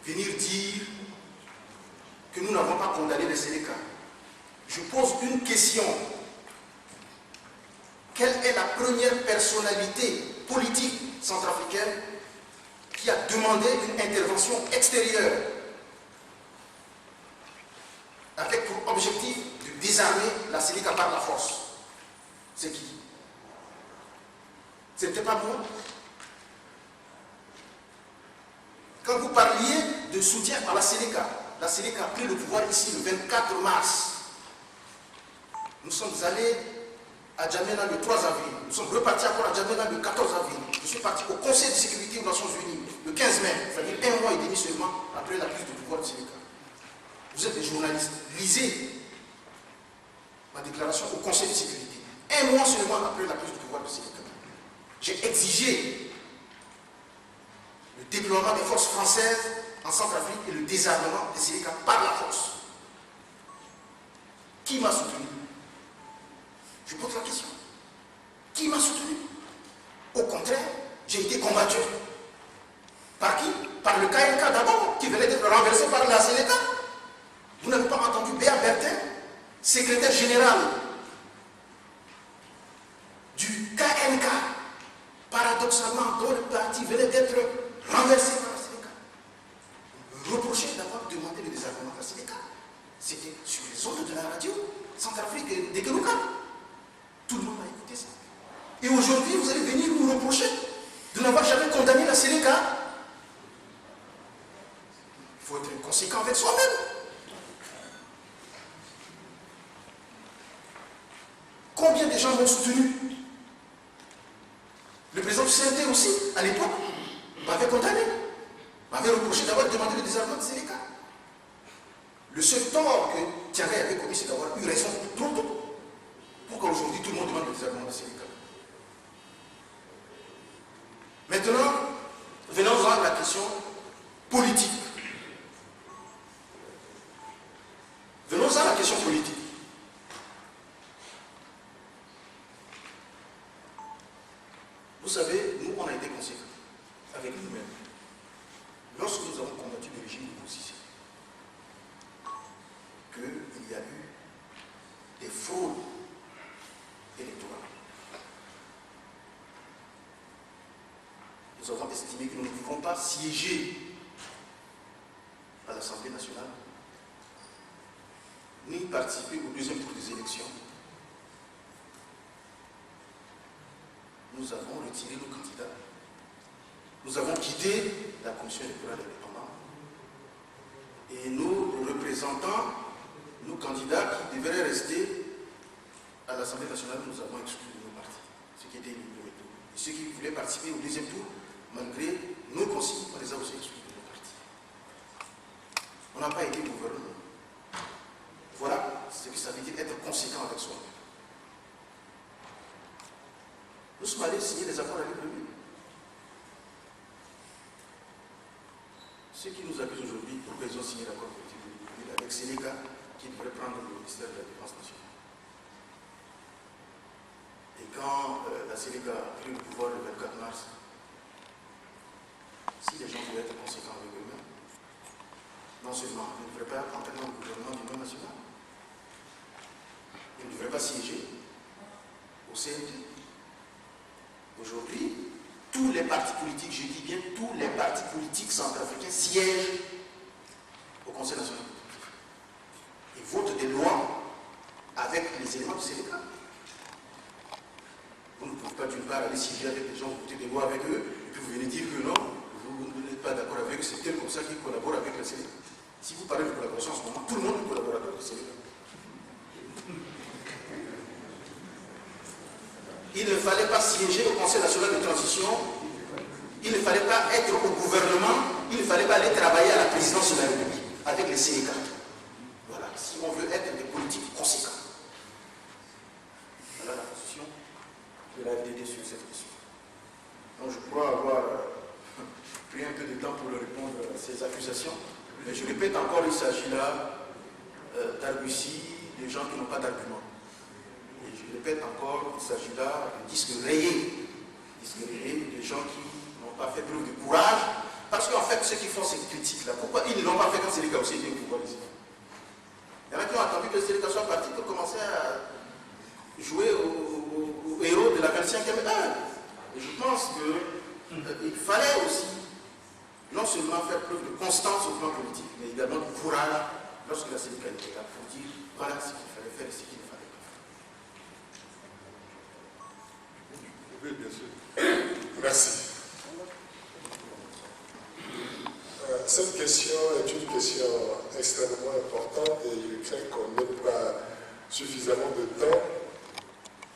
venir dire que nous n'avons pas condamné les CNK, je pose une question. Quelle est la première personnalité politique centrafricaine qui a demandé une intervention extérieure avec pour objectif de désarmer la CNK par la force? C'est qui? Ce n'était pas moi. Quand vous parliez de soutien à la CNK a pris le pouvoir ici le 24 mars. Nous sommes allés à Djamena le 3 avril. Nous sommes repartis encore à Djamena le 14 avril. Je suis parti au Conseil de sécurité des Nations Unies le 15 mai, c'est-à-dire 1 mois et demi seulement après la prise de pouvoir de CNK. Vous êtes des journalistes. Lisez ma déclaration au Conseil de sécurité. 1 mois seulement après la prise de pouvoir de CNK. J'ai exigé le déploiement des forces françaises en Centrafrique et le désarmement des CNK par la force. Qui m'a soutenu? Je pose la question. Qui m'a soutenu? Au contraire, j'ai été combattu. Par qui? Par le KNK d'abord, qui venait d'être renversé par la CNK. Vous n'avez pas entendu Béa Bertin, secrétaire général du KNK, paradoxalement, dont le parti venait d'être renversé par la CNK, reproché d'avoir demandé le désarmement de la CNK. C'était sur les ondes de la radio, Centrafrique des Kelouka. Tout le monde a écouté ça. Et aujourd'hui, vous allez venir nous reprocher de n'avoir jamais condamné la CNK. Il faut être conséquent avec soi-même. Combien de gens m'ont soutenu? Le président du CNT aussi, à l'époque, m'avait condamné, m'avait reproché d'avoir demandé le désarmement de CNK. Le seul tort que Tiaga avait commis, c'est d'avoir eu raison trop tôt. Pourquoi aujourd'hui tout le monde demande le désarmement de CNK? question politique. Venons à la question politique. Vous savez, nous, on a été conséquents avec nous-mêmes. Lorsque nous avons combattu le régime de Bozizé, qu'il y a eu des fraudes électorales. Nous avons estimé que nous ne pouvons pas siéger à l'Assemblée nationale, ni participer au deuxième tour des élections. Nous avons retiré nos candidats. Nous avons quitté la commission électorale indépendante. Et nos représentants, nos candidats qui devraient rester à l'Assemblée nationale, nous avons exclu de nos partis, ceux qui étaient élus premier tour. Et ceux qui voulaient participer au deuxième tour, malgré nos consignes, on les a aussi exclus de nos partis. On n'a pas été gouvernement. Voilà ce que ça veut dire être conséquent avec soi. Nous sommes allés signer des accords avec le lui. Ceux qui nous accusent aujourd'hui pour qu'ils ont signé l'accord avec Sénéca qui devrait prendre le ministère de la Défense nationale. Et quand la Sénéca a pris le pouvoir le 24 mars, si les gens voulaient être conséquents avec eux-mêmes, non seulement ils ne devraient pas entrer dans le gouvernement du nom national, ils ne devraient pas siéger au CND. Aujourd'hui, tous les partis politiques, je dis bien tous les partis politiques centrafricains siègent au Conseil national. Ils votent des lois avec les éléments du Sénégal. Vous ne pouvez pas d'une part aller siéger avec les gens, voter des lois avec eux, et puis vous venez dire que non, vous n'êtes pas d'accord avec eux, c'est tel comme ça qu'ils collaborent avec le Sénégal. Si vous parlez de collaboration en ce moment, tout le monde collabore avec le Sénégal. Il ne fallait pas siéger au Conseil national de transition, il ne fallait pas être au gouvernement, il ne fallait pas aller travailler à la présidence de la République avec les Sénégal. Voilà, si on veut être des politiques conséquents. Voilà la position de la FDD sur cette question. Donc je crois avoir pris un peu de temps pour répondre à ces accusations, mais je répète encore, il s'agit là d'arguties, des gens qui n'ont pas d'arguments. Et je répète encore, il s'agit là de disques rayés, des gens qui n'ont pas fait preuve de courage, parce qu'en fait, ceux qui font ces critiques-là, pourquoi ils ne l'ont pas fait quand Sénégal aussi était au pouvoir ici? Il y en a qui ont attendu que Sénégal soit parti pour commencer à jouer au héros de la 25e heure. Et je pense qu'il fallait aussi non seulement faire preuve de constance au plan politique, mais également de courage lorsque la Sénégal était là pour dire voilà ce qu'il fallait faire et ce qu'il ne fallait pas faire. Oui, bien sûr. Merci. Cette question est une question extrêmement importante et je crains qu'on n'ait pas suffisamment de temps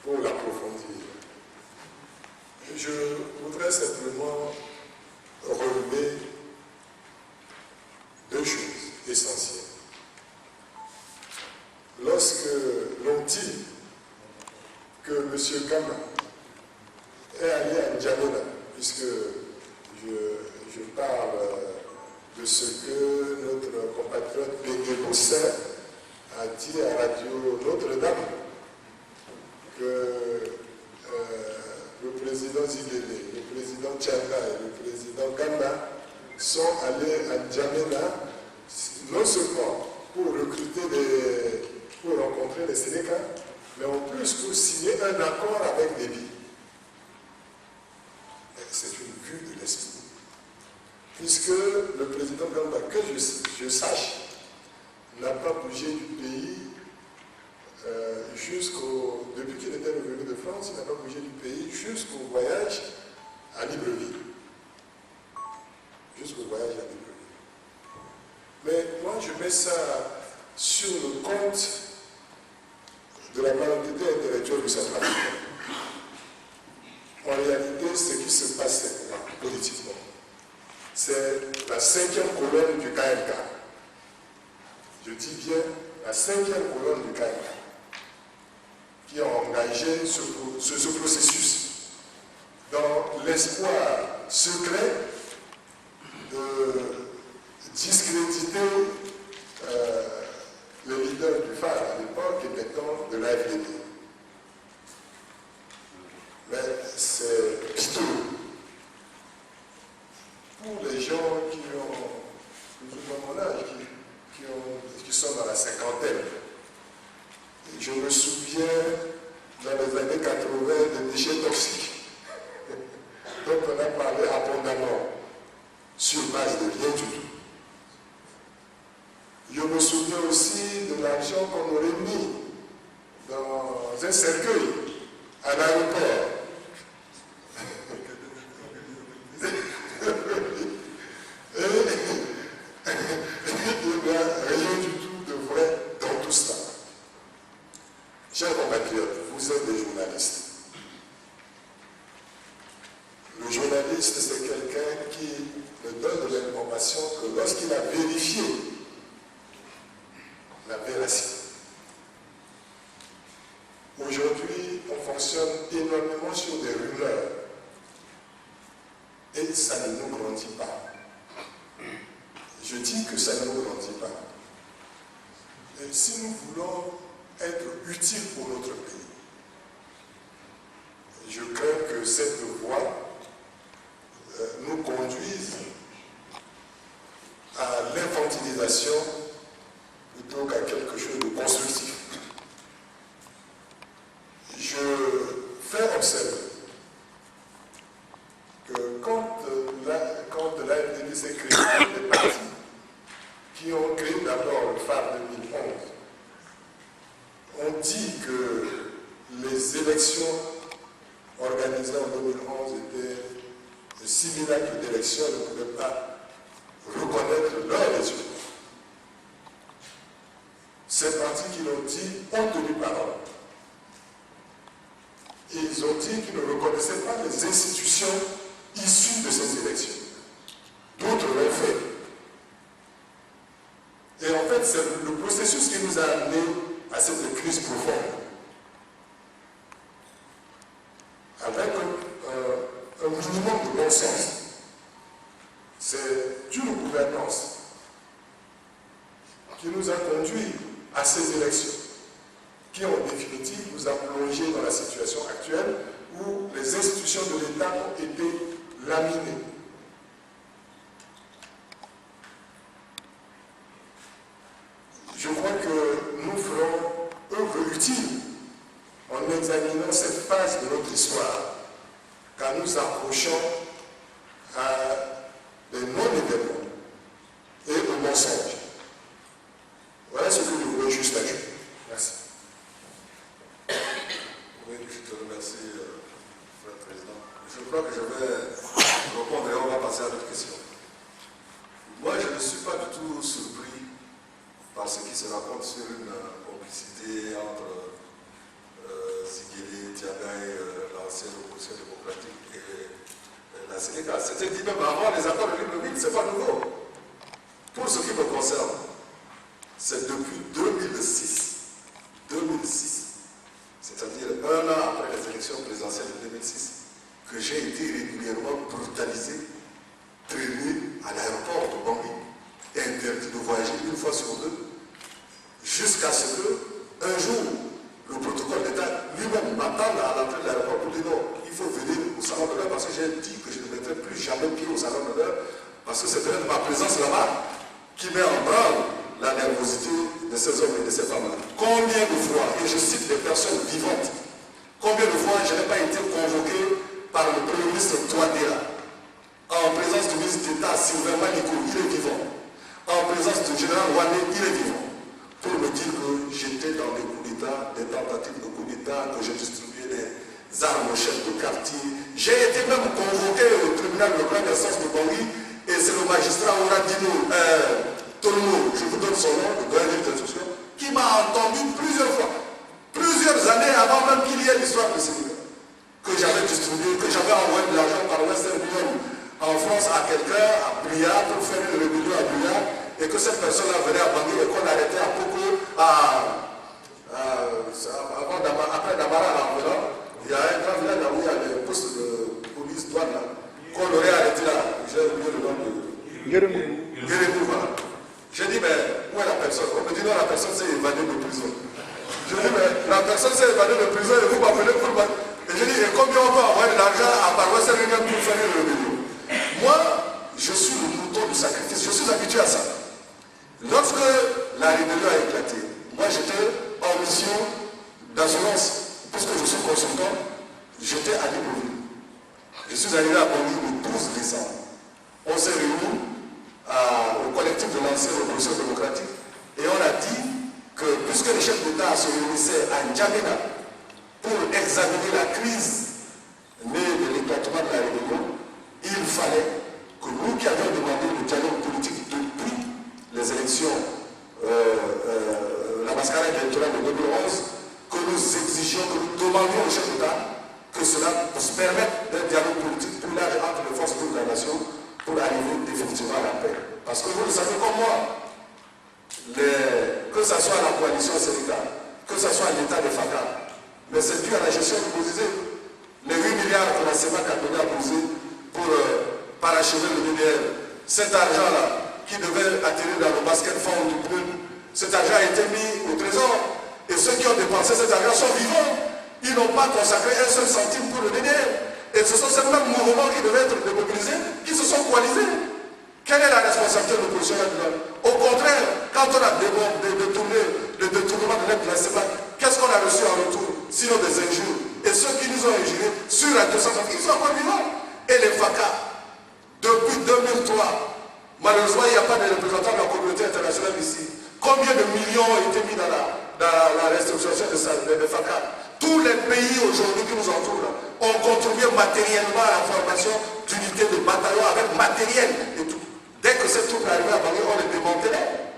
pour l'approfondir. Je voudrais simplement relever deux choses essentielles. Lorsque l'on dit que M. Gama est allé à N'Djamena, puisque je parle de ce que notre compatriote Béné Bossin a dit à Radio Notre-Dame, que le président Zidele, le président Tchanda et le président Gamba sont allés à N'Djamena non seulement pour recruter pour rencontrer les Sénégal, mais en plus pour signer un accord avec Déby. C'est une vue de l'esprit. Puisque le président Gamba, que je sache, n'a pas bougé du pays depuis qu'il était revenu de France, il n'a pas bougé du pays jusqu'au voyage à Libreville. Jusqu'au voyage à Libreville. Mais moi, je mets ça sur le compte de la malhonnêteté intellectuelle du Centrafricain. En réalité, ce qui se passe politiquement, c'est la 5e colonne du KMK. Je dis bien la 5e colonne du KMK qui a engagé ce processus dans l'espoir secret discréditer le leader du phare à l'époque et maintenant de l'AFDD. Mais c'est piteux. Pour les gens qui ont plus ou moins mon âge, qui sont dans la cinquantaine, et je me souviens dans les années 80 des déchets toxiques dont on a parlé abondamment sur base de rien du tout. Je me souviens aussi de l'argent qu'on aurait mis dans un cercueil à l'aéroport. Il n'y a rien du tout de vrai dans tout cela. Chers compatriotes, vous êtes des journalistes. Le journaliste, c'est quelqu'un qui ne donne de l'information que lorsqu'il a vérifié la véracité. Aujourd'hui, on fonctionne énormément sur des rumeurs et ça ne nous grandit pas. Je dis que ça ne nous grandit pas. Et si nous voulons être utiles pour notre pays, je crains que cette voie nous conduise à l'infantilisation plutôt qu'à quelque chose de constructif. Je fais observer que quand l'AFDD s'est créé, les partis qui ont créé d'abord le phare 2011 ont dit que les élections organisées en 2011 étaient de simulacres d'élections, ne pouvaient pas reconnaître leurs résultats. Ces partis qui l'ont dit ont tenu parole. Et ils ont dit qu'ils ne reconnaissaient pas les institutions issues de ces élections. D'autres l'ont fait. Et en fait, c'est le processus qui nous a amené à cette crise profonde. Avec un minimum de bon sens. C'est une gouvernance qui nous a conduit à ces élections, qui en définitive nous a plongé dans la situation actuelle où les institutions de l'État ont été laminées. Je crois que nous ferons œuvre utile en examinant cette phase de notre histoire, car nous approchons à des non-événements et aux mensonges. Voilà ce que je voulais juste ajouter. Merci. Oui, je te remercie, Frère Président. Je crois que je vais répondre et on va passer à d'autres questions. Moi, je ne suis pas du tout surpris par ce qui se raconte sur une complicité entre Ziguélé, Diagaye, l'ancienne opposition démocratique et la Sénégal. C'était dit même avant les accords de Libreville, ce n'est pas nouveau. Pour ce qui me concerne, c'est depuis 2006, c'est-à-dire un an après les élections présidentielles de 2006, que j'ai été régulièrement brutalisé, traîné à l'aéroport de Bangui et interdit de voyager une fois sur deux, jusqu'à ce que, un jour, le protocole d'État lui-même m'attende à l'entrée de l'aéroport pour dire non, il faut venir au salon d'honneur parce que j'ai dit que je ne mettrai plus jamais pied au salon d'honneur parce que c'est peut-être ma présence là-bas qui met en branle la nervosité de ces hommes et de ces femmes-là. Combien de fois, et je cite des personnes vivantes, combien de fois je n'ai pas été convoqué par le Premier ministre Touadéra en présence du ministre d'État Sylvain Maliko, il est vivant, en présence du général Ouane, il est vivant, pour me dire que j'étais dans des coups d'État, des tentatives de coups d'État, que j'ai distribué des armes aux chefs de quartier. J'ai été même convoqué au tribunal de grande instance de Bangui et c'est le magistrat Ouradino Tolmo, je vous donne son nom, le grand juge d'instruction, qui m'a entendu plusieurs fois, plusieurs années avant même qu'il y ait l'histoire de Sénégal, que j'avais distribué, que j'avais envoyé de l'argent par Western Union en France à quelqu'un, à Briard, pour faire une rébellion à Briard, et que cette personne-là venait à Bangui et qu'on arrêtait à Poko, après Damara à l'enveloppe, il y a un grand village là où il y a des postes de police douane là, qu'on aurait arrêté là, j'ai oublié le nom de Guéremou, voilà. dit non, la personne s'est évadée de prison. Je dis mais la personne s'est évadée de prison et vous m'appelez pour battre. Et je dis et combien on peut envoyer de l'argent à paroisse Saint-Réunion pour faire une rébellion? Moi, je suis le mouton du sacrifice, je suis habitué à ça. Lorsque la rébellion a éclaté, moi j'étais en mission d'assurance, puisque je suis consultant, j'étais à Libreville. Je suis arrivé à Bangui le 12 décembre. On s'est réunis au collectif de l'ancienne opposition démocratique et on a dit que puisque les chefs d'État se réunissaient à N'Djamena pour examiner la crise née de l'éclatement de la rébellion, il fallait que nous qui avions demandé le dialogue politique depuis les élections, la mascarade électorale de 2011, que nous exigions, que nous demandions aux chefs d'État que cela puisse permettre d'un dialogue politique plus large entre les forces de la nation pour arriver définitivement à la paix. Parce que vous le savez comme moi, que ce soit la coalition syndicale, que ce soit l'État des FACA, mais c'est dû à la gestion du Bozizé. Les 8 milliards que la CEMAC a donné à Bozizé pour parachever le DDR, cet argent-là qui devait atterrir dans le basket fond du PNUD, cet argent a été mis au trésor. Et ceux qui ont dépensé cet argent sont vivants. Ils n'ont pas consacré un seul centime pour le DDR. Et ce sont ces mêmes mouvements qui devaient être démobilisés, qui se sont coalisés. Quelle est la responsabilité de l'opposition là-dedans? Au contraire, quand on a détourné le détournement de l'aide de la CEMAC, qu'est-ce qu'on a reçu en retour? Sinon des injures. Et ceux qui nous ont injurés sur la 230, ils sont encore vivants. Et les FACA, depuis 2003, malheureusement, il n'y a pas de représentants de la communauté internationale ici. Combien de millions ont été mis dans la restructuration des FACA? Tous les pays aujourd'hui qui nous entourent ont contribué matériellement à la formation d'unités de bataillons avec matériel et tout. Dès que ces troupes arrivaient à Bangui, on les démantelait.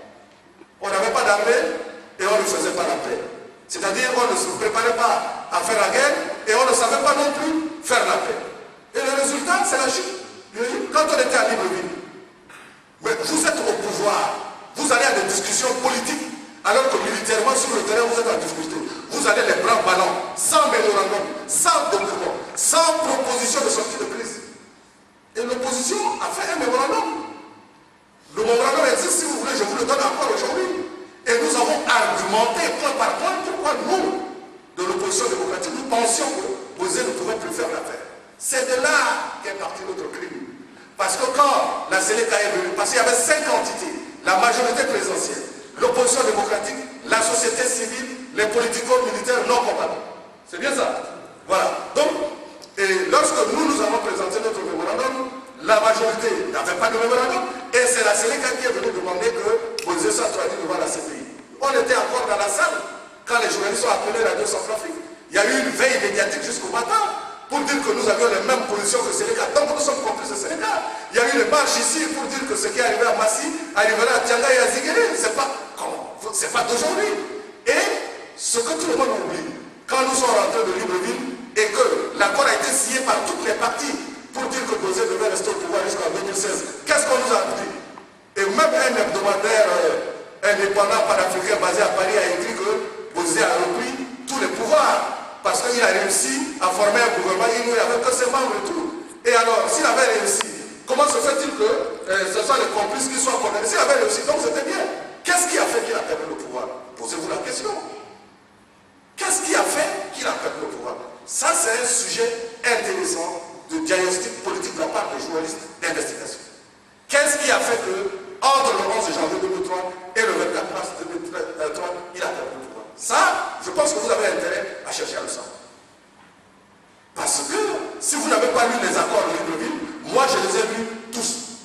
On n'avait pas d'armée et on ne faisait pas la paix. C'est-à-dire qu'on ne se préparait pas à faire la guerre et on ne savait pas non plus faire la paix. Et le résultat, c'est la chute. Quand on était à Libreville, mais vous êtes au pouvoir, vous allez à des discussions politiques, alors que militairement sur le terrain, vous êtes en difficulté. Vous allez les bras ballants, sans mémorandum, sans document, sans proposition de sortie de crise. Et l'opposition a fait un mémorandum. Le mémorandum existe, si vous voulez, je vous le donne encore aujourd'hui. Et nous avons argumenté point par point pourquoi nous, de l'opposition démocratique, nous pensions que Bozizé ne pouvait plus faire l'affaire. C'est de là qu'est parti notre crime. Parce que quand la Séléka est venue, parce qu'il y avait 5 entités, la majorité présidentielle, l'opposition démocratique, la société civile, les politico-militaires non comptables. C'est bien ça. Voilà. Donc, et lorsque nous avons présenté notre mémorandum, la majorité n'avait pas de mémorandum, et c'est la Séléka qui est venue demander que Bozizé soit traduit devant la CPI. On était encore dans la salle quand les journalistes ont appelé Radio Centrafrique. Il y a eu une veille médiatique jusqu'au matin pour dire que nous avions les mêmes positions que Séléka. Donc nous sommes complices de Séléka. Il y a eu les marches ici pour dire que ce qui est arrivé à Massi arrivera à Tianga et à Ziguéré. C'est pas d'aujourd'hui. Et ce que tout le monde oublie, quand nous sommes rentrés de Libreville et que l'accord a été signé par toutes les parties pour dire que Bozizé devait rester au pouvoir jusqu'en 2016, qu'est-ce qu'on nous a dit? Et même un hebdomadaire indépendant panafricain basé à Paris a écrit que Bozizé a repris tous les pouvoirs parce qu'il a réussi à former un gouvernement, il n'y avait que ses membres et tout. Et alors, s'il avait réussi, comment se fait-il que ce soit les complices qui soient condamnés? S'il avait réussi, donc c'était bien. Qu'est-ce qui a fait qu'il a perdu le pouvoir? Posez-vous la question. Qu'est-ce qui a fait qu'il a perdu le pouvoir? Ça, c'est un sujet intéressant de diagnostic politique de la part des journalistes d'investigation. Qu'est-ce qui a fait que, entre le 11 janvier 2003 et le 24 mars 2003, il a perdu le pouvoir? Ça, je pense que vous avez intérêt à chercher à le savoir. Parce que, si vous n'avez pas lu les accords de Libreville, moi je les ai lus tous.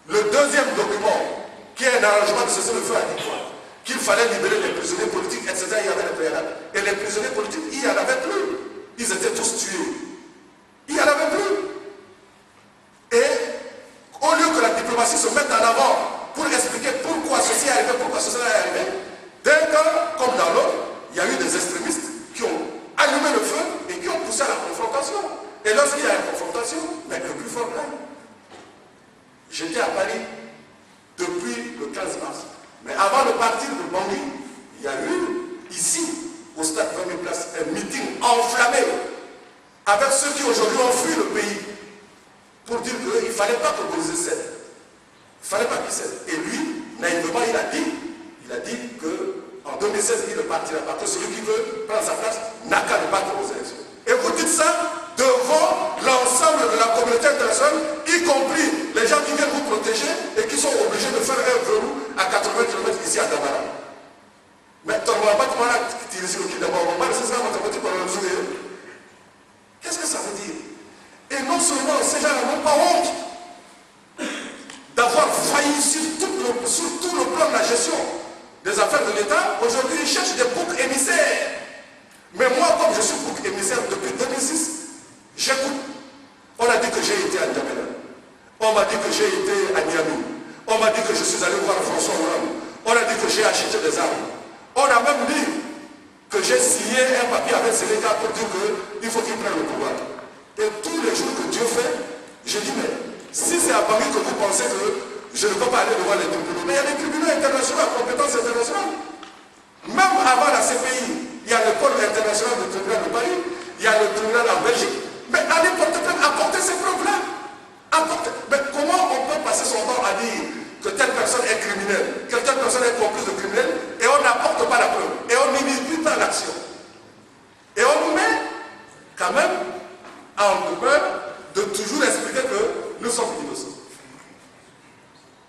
Le deuxième document, qui est un arrangement de cessez-le-feu, a dit quoi? Qu'il fallait libérer les prisonniers politiques, etc. Il y avait les préalables. Et les prisonniers politiques, il n'y en avait plus. Ils étaient tous tués. Il n'y en avait plus. Et au lieu que la diplomatie se mette en avant pour expliquer pourquoi ceci est arrivé, pourquoi ceci est arrivé, d'un cas comme dans l'autre, il y a eu des extrémistes qui ont allumé le feu et qui ont poussé à la confrontation. Et lorsqu'il y a une confrontation, mais le plus fort gagne. J'étais à Paris depuis le 15 mars. Mais avant de partir de Bangui, il y a eu ici, au stade 20 000 places, un meeting enflammé avec ceux qui aujourd'hui ont fui le pays pour dire qu'il ne fallait pas que Bozizé cède. Il ne fallait pas qu'il cède. Et lui, naïvement, il a dit il a dit qu'en 2016, il ne partira pas, que celui qui veut prendre sa place n'a qu'à ne pas aux élections. Et vous dites ça devant l'ensemble de la communauté internationale, y compris les gens qui viennent vous protéger et qui sont obligés de faire un verrou à 80 km ici à Damara. Mais tu ne vas pas te voir qui tire sur le d'abord, c'est ça, qu'est-ce que ça veut dire? Et non seulement ces gens n'ont pas honte d'avoir failli sur tout le plan de la gestion des affaires de l'État, aujourd'hui ils cherchent des boucs émissaires. Mais moi, comme je suis bouc émissaire depuis 2006, j'écoute. On a dit que j'ai été à N'Djamena. On m'a dit que j'ai été à Niamey. On m'a dit que je suis allé voir François Hollande. On a dit que j'ai acheté des armes. On a même dit que j'ai signé un papier avec Sénégal pour dire qu'il faut qu'il prenne le pouvoir. Et tous les jours que Dieu fait, je dis, mais si c'est à Paris que vous pensez que je ne peux pas aller devant les tribunaux, mais il y a des tribunaux internationaux à compétence internationale. Même avant la CPI, il y a le pôle international du tribunal de Paris, il y a le tribunal en Belgique. Mais allez porter plainte, apportez ces preuves-là. Mais comment on peut passer son temps à dire que telle personne est criminelle, que telle personne est complice de criminel, et on n'apporte pas la preuve, et on n'initie pas l'action. Et on nous met quand même en demeure de toujours expliquer que nous sommes innocents.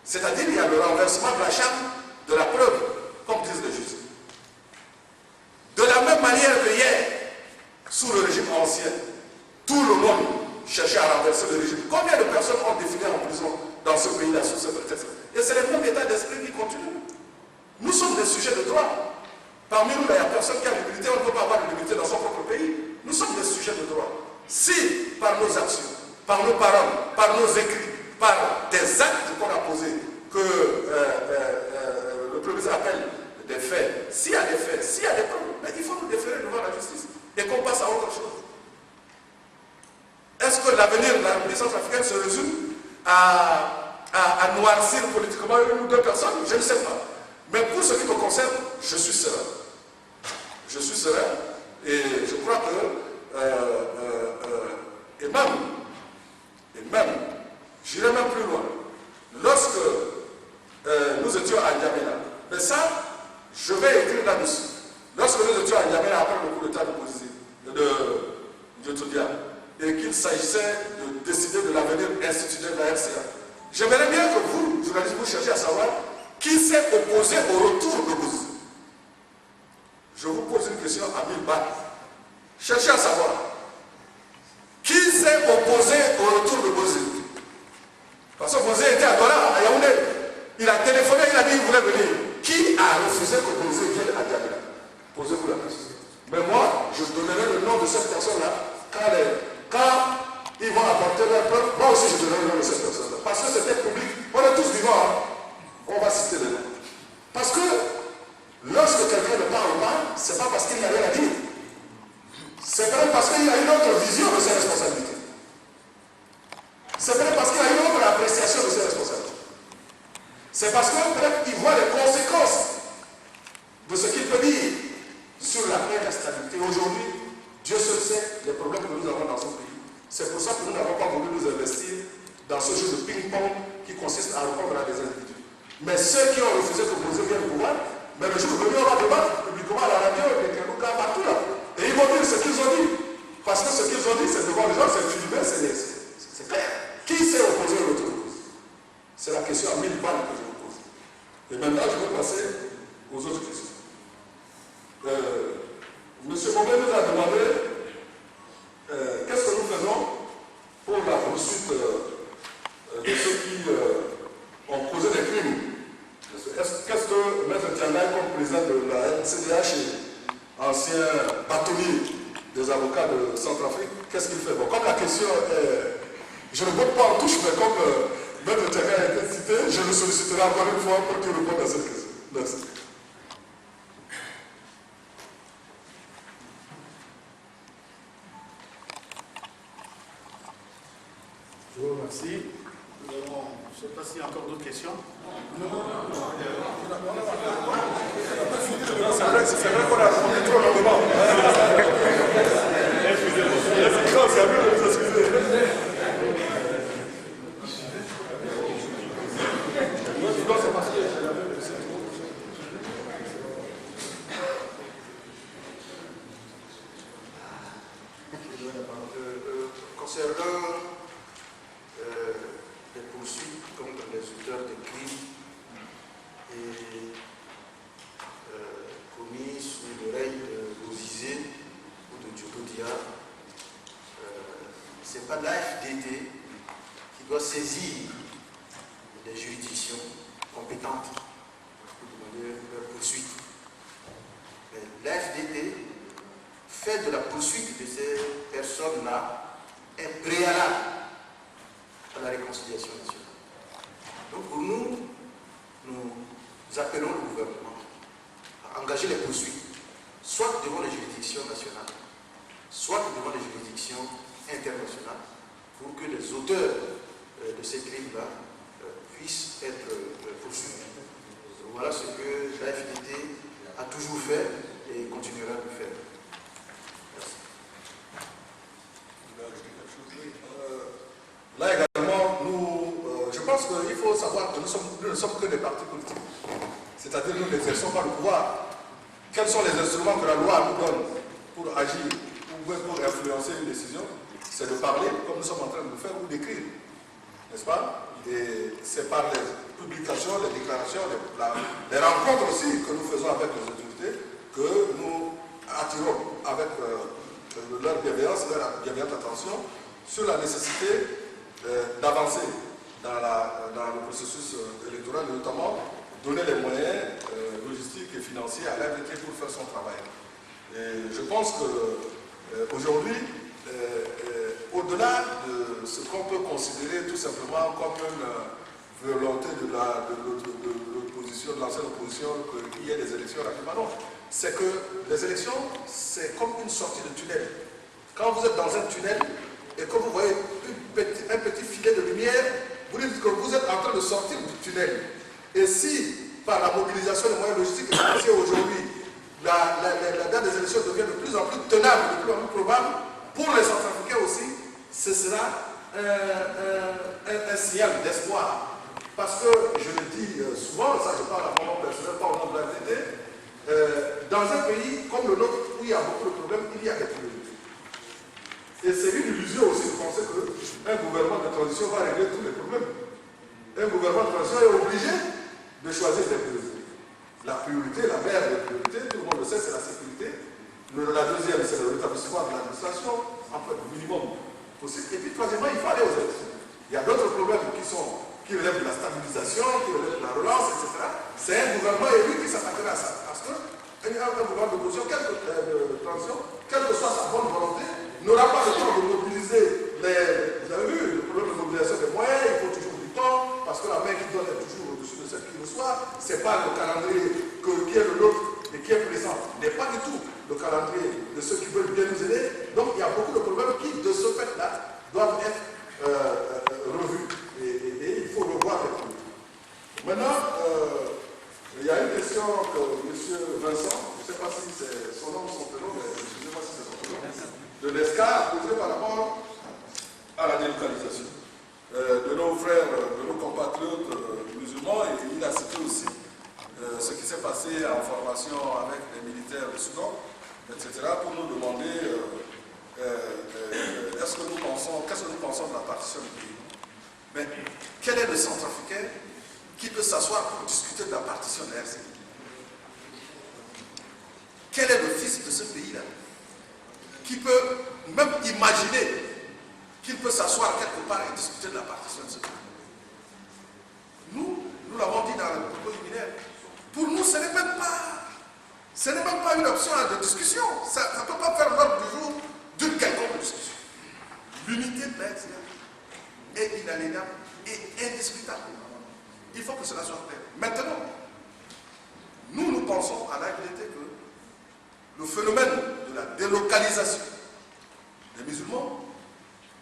C'est-à-dire qu'il y a le renversement de la charge de la preuve, comme disent les juges. De la même manière que hier, sous le régime ancien, tout le monde cherchait à renverser le régime. Combien de personnes ont défilé en prison dans ce pays-là sous ce prétexte? Et c'est le même état d'esprit qui continue. Nous sommes des sujets de droit. Parmi nous, il n'y a personne qui a l'humilité, on ne peut pas avoir l'humilité dans son propre pays. Nous sommes des sujets de droit. Si, par nos actions, par nos paroles, par nos écrits, par des actes qu'on a posés, que le Premier ministre appelle des faits, s'il y a des faits, s'il y a des preuves, mais il faut nous déférer devant la justice et qu'on passe à autre chose. Est-ce que l'avenir de la République centrafricaine se résume à noircir politiquement une ou deux personnes? Je ne sais pas. Mais pour ce qui me concerne, je suis serein. Je suis serein et je crois que, et même, j'irai même plus loin. Lorsque nous étions à N'Djamena, mais ça, je vais écrire là-dessus. Lorsque nous étions à N'Djamena après le coup d'État de Todia, et qu'il s'agissait de décider de l'avenir institutionnel de la RCA, j'aimerais bien que vous, journalistes, vous cherchiez à savoir qui s'est opposé au retour de Bouzi. Je vous pose une question à 1000 balles. Cherchez à savoir qui s'est opposé au retour de Bouzi. Parce que Bouzi était à Douala, à Yaoundé. Il a téléphoné, il a dit qu'il voulait venir. Qui a refusé que Bouzi vienne à N'Djamena? Posez-vous la question. Mais moi, je donnerai le nom de cette personne-là quand ils vont apporter leur preuve. Moi aussi, je donnerai le nom de cette personne-là. Parce que c'était public. On est tous vivants. Hein? On va citer les noms. Parce que lorsque quelqu'un ne parle pas, ce n'est pas parce qu'il n'y a rien à dire. C'est peut-être parce qu'il y a une autre vision de ses responsabilités. C'est peut-être parce qu'il y a une autre appréciation de ses responsabilités. C'est parce que peut-être qu'il voit les conséquences de ce qu'il peut dire sur la paix et la stabilité. Aujourd'hui, Dieu seul sait les problèmes que nous avons dans ce pays. C'est pour ça que nous n'avons pas voulu nous investir dans ce jeu de ping-pong qui consiste à répondre à des individus. Mais ceux qui ont refusé que Bouzi vienne au pouvoir, mais le jour venu, on va débattre publiquement à la radio, partout là. Et ils vont dire ce qu'ils ont dit. Parce que ce qu'ils ont dit, c'est devant les gens, c'est filmé, c'est clair. Qui s'est opposé au retour de Bouzi? C'est la question à 1000 balles que je vous pose. Et maintenant, je vais passer aux autres questions. Monsieur Mobé nous a demandé qu'est-ce que nous faisons pour la poursuite de ceux qui ont causé des crimes. Qu'est-ce que Maître Tiangaï, comme président de la CDH et ancien bâtonnier des avocats de Centrafrique, qu'est-ce qu'il fait? Bon, comme la question est, je ne vote pas en touche, mais comme Maître Tiangaï a été cité, je le solliciterai encore une fois pour qu'il réponde à cette question. Merci. Je vous remercie. Je ne sais pas s'il y a encore d'autres questions. C'est vrai qu'on a répondu trop longuement. Excusez-moi. C'est à vous de vous excuser. concernant les poursuites contre les auteurs de crimes et commis sous l'oreille de Bozizé ou de Djokodia, ce n'est pas l'AFDT qui doit saisir les juridictions compétentes pour demander leur poursuite. Mais l'AFDT fait de la poursuite de ces personnes-là un préalable à la réconciliation nationale. Donc pour nous, nous appelons le gouvernement à engager les poursuites, soit devant les juridictions nationales, soit devant les juridictions internationales, pour que les auteurs de ces crimes-là puissent être poursuivis. Voilà ce que l'AFDT a toujours fait et continuera de faire. Là également, je pense qu'il faut savoir que nous ne sommes que des partis politiques. C'est-à-dire que nous n'exerçons pas le pouvoir. Quels sont les instruments que la loi nous donne pour agir ou pour influencer une décision? C'est de parler, comme nous sommes en train de le faire, ou d'écrire. N'est-ce pas? Et c'est par les publications, les déclarations, les rencontres aussi que nous faisons avec les autorités que nous attirons avec leur bienveillance, leur bienveillante attention sur la nécessité d'avancer dans le processus électoral, et notamment donner les moyens logistiques et financiers à l'AFDT pour faire son travail. Et je pense qu'aujourd'hui, au-delà de ce qu'on peut considérer tout simplement comme une volonté de l'opposition, de l'ancienne opposition, qu'il y ait des élections rapidement, non. C'est que les élections, c'est comme une sortie de tunnel. Quand vous êtes dans un tunnel et que vous voyez un petit filet de lumière, vous dites que vous êtes en train de sortir du tunnel. Et si, par la mobilisation des moyens logistiques et financiers aujourd'hui, la date des élections devient de plus en plus tenable, de plus en plus probable, pour les Centrafricains aussi, ce sera un signal d'espoir. Parce que, je le dis souvent, ça je parle à mon nom personnel, pas au nom de l'AFDT, dans un pays comme le nôtre, où il y a beaucoup de problèmes, il y a des priorités. Et c'est une illusion aussi de penser qu'un gouvernement de transition va régler tous les problèmes. Un gouvernement de transition est obligé de choisir des priorités. La priorité, la meilleure des priorités, tout le monde le sait, c'est la sécurité. La deuxième, c'est le rétablissement de l'administration, en fait, le minimum possible. Et puis, troisièmement, il faut aller aux élections. Il y a d'autres problèmes qui relèvent de la stabilisation, qui relèvent de la relance, etc. C'est un gouvernement élu qui s'attaquera à ça. Parce qu'un gouvernement d'opposition, de transition, quelle que soit sa bonne volonté, n'aura pas le temps de mobiliser vous avez vu, le problème de mobilisation des moyens, il faut toujours du temps, parce que la main qui donne est toujours au-dessus de celle qui reçoit. Ce n'est pas le calendrier qui est le nôtre et qui est présent, n'est pas du tout le calendrier de ceux qui veulent bien nous aider. Donc il y a beaucoup de problèmes qui, de ce fait-là, doivent être revus. Et il faut revoir les problèmes. Maintenant, il y a une question que M. Vincent, je ne sais pas si c'est son nom ou son prénom, mais excusez-moi si c'est son prénom, de l'ESCA a posé par rapport à la délocalisation de nos frères, de nos compatriotes musulmans, et il a cité aussi ce qui s'est passé en formation avec les militaires du Soudan, etc., pour nous demander qu'est-ce que nous pensons de la partition du pays. Mais quel est le Centrafricain qui peut s'asseoir pour discuter de la partition de la RCD? Quel est le fils de ce pays-là qui peut même imaginer qu'il peut s'asseoir quelque part et discuter de la partition de ce pays? Nous l'avons dit dans le propos liminaire. Pour nous, ce n'est même pas une option de discussion. Ça ne peut pas faire l'ordre du jour d'une quelconque discussion. L'unité de la RCD est inaliénable et indiscutable. Il faut que cela soit clair. Maintenant, nous pensons à l'AFDT que le phénomène de la délocalisation des musulmans,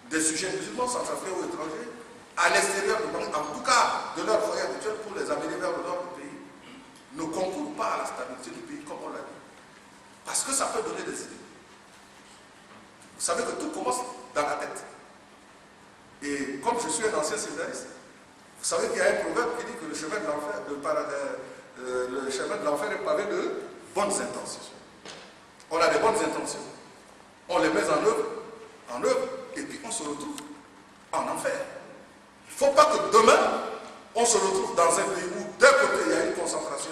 des sujets musulmans, centrafricains ou étrangers, à l'extérieur, en tout cas de leur foyer habituel, pour les amener vers le nord du pays, ne concourt pas à la stabilité du pays, comme on l'a dit. Parce que ça peut donner des idées. Vous savez que tout commence dans la tête. Et comme je suis un ancien séminariste, vous savez qu'il y a un proverbe qui dit que le chemin de l'enfer est pavé de bonnes intentions. On a des bonnes intentions. On les met en œuvre, et puis on on se retrouve en enfer. Il ne faut pas que demain, on se retrouve dans un pays où d'un côté, il y a une concentration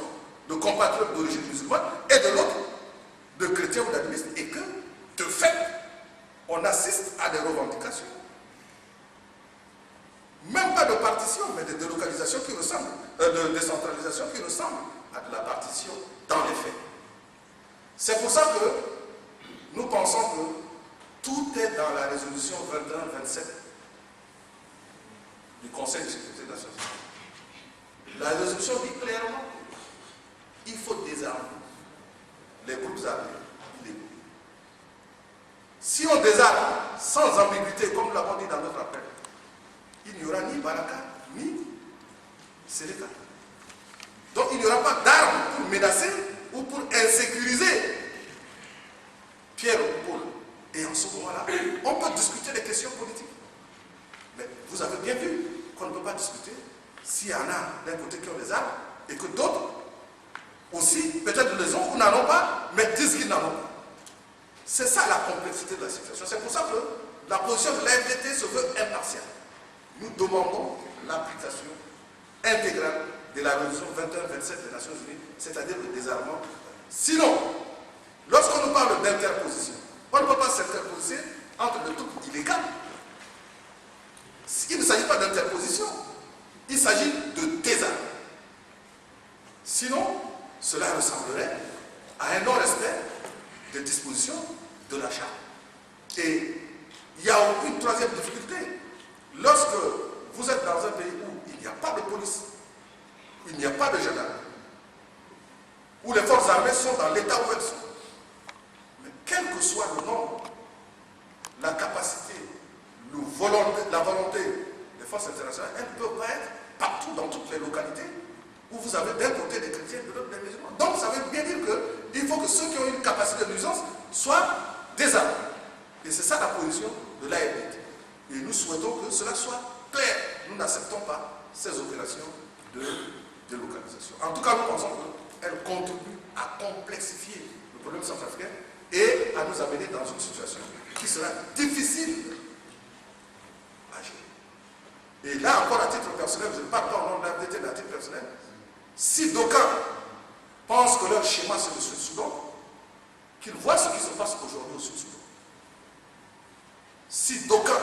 de compatriotes d'origine musulmane et de l'autre, de chrétiens ou d'animistes, et que, de fait, on assiste à des revendications. Même pas de partition, mais de délocalisation qui ressemble, de décentralisation qui ressemble à de la partition dans les faits. C'est pour ça que nous pensons que tout est dans la résolution 21-27 du Conseil de sécurité de Nations Unies. La résolution dit clairement qu'il faut désarmer les groupes armés illégaux. Si on désarme sans ambiguïté, comme nous l'avons dit dans notre appel, il n'y aura ni Baraka, ni Séléka. Donc il n'y aura pas d'armes pour menacer ou pour insécuriser Pierre ou Paul. Et en ce moment-là, on peut discuter des questions politiques. Mais vous avez bien vu qu'on ne peut pas discuter s'il y en a d'un côté qui ont des armes et que d'autres aussi, peut-être les ont ou n'en ont pas, mais disent qu'ils n'en ont pas. C'est ça la complexité de la situation. C'est pour ça que la position de l'AFDT se veut impartiale. Nous demandons l'application intégrale de la résolution 21-27 des Nations Unies, c'est-à-dire le désarmement. Sinon, lorsqu'on nous parle d'interposition, on ne peut pas s'interposer entre le tout illégal. Il ne s'agit pas d'interposition, il s'agit de désarmer. Sinon, cela ressemblerait à un non-respect des dispositions de la charte. Et il y a une troisième difficulté. Lorsque vous êtes dans un pays où il n'y a pas de police, il n'y a pas de gendarmerie, où les forces armées sont dans l'état où elles sont, mais quel que soit le nombre, la capacité, la volonté des forces internationales, elles ne peuvent pas être partout dans toutes les localités où vous avez d'un côté des chrétiens et de l'autre des musulmans. Donc ça veut bien dire qu'il faut que ceux qui ont une capacité de nuisance soient désarmés. Et c'est ça la position de l'AFDT. Et nous souhaitons que cela soit clair. Nous n'acceptons pas ces opérations de délocalisation. En tout cas, nous pensons qu'elles contribuent à complexifier le problème centrafricain et à nous amener dans une situation qui sera difficile à gérer. Et là encore, à titre personnel, je ne parle pas au nom de l'AFDT, mais à titre personnel, si d'aucuns pensent que leur schéma c'est le Sud-Soudan, qu'ils voient ce qui se passe aujourd'hui au Sud-Soudan. Si d'aucuns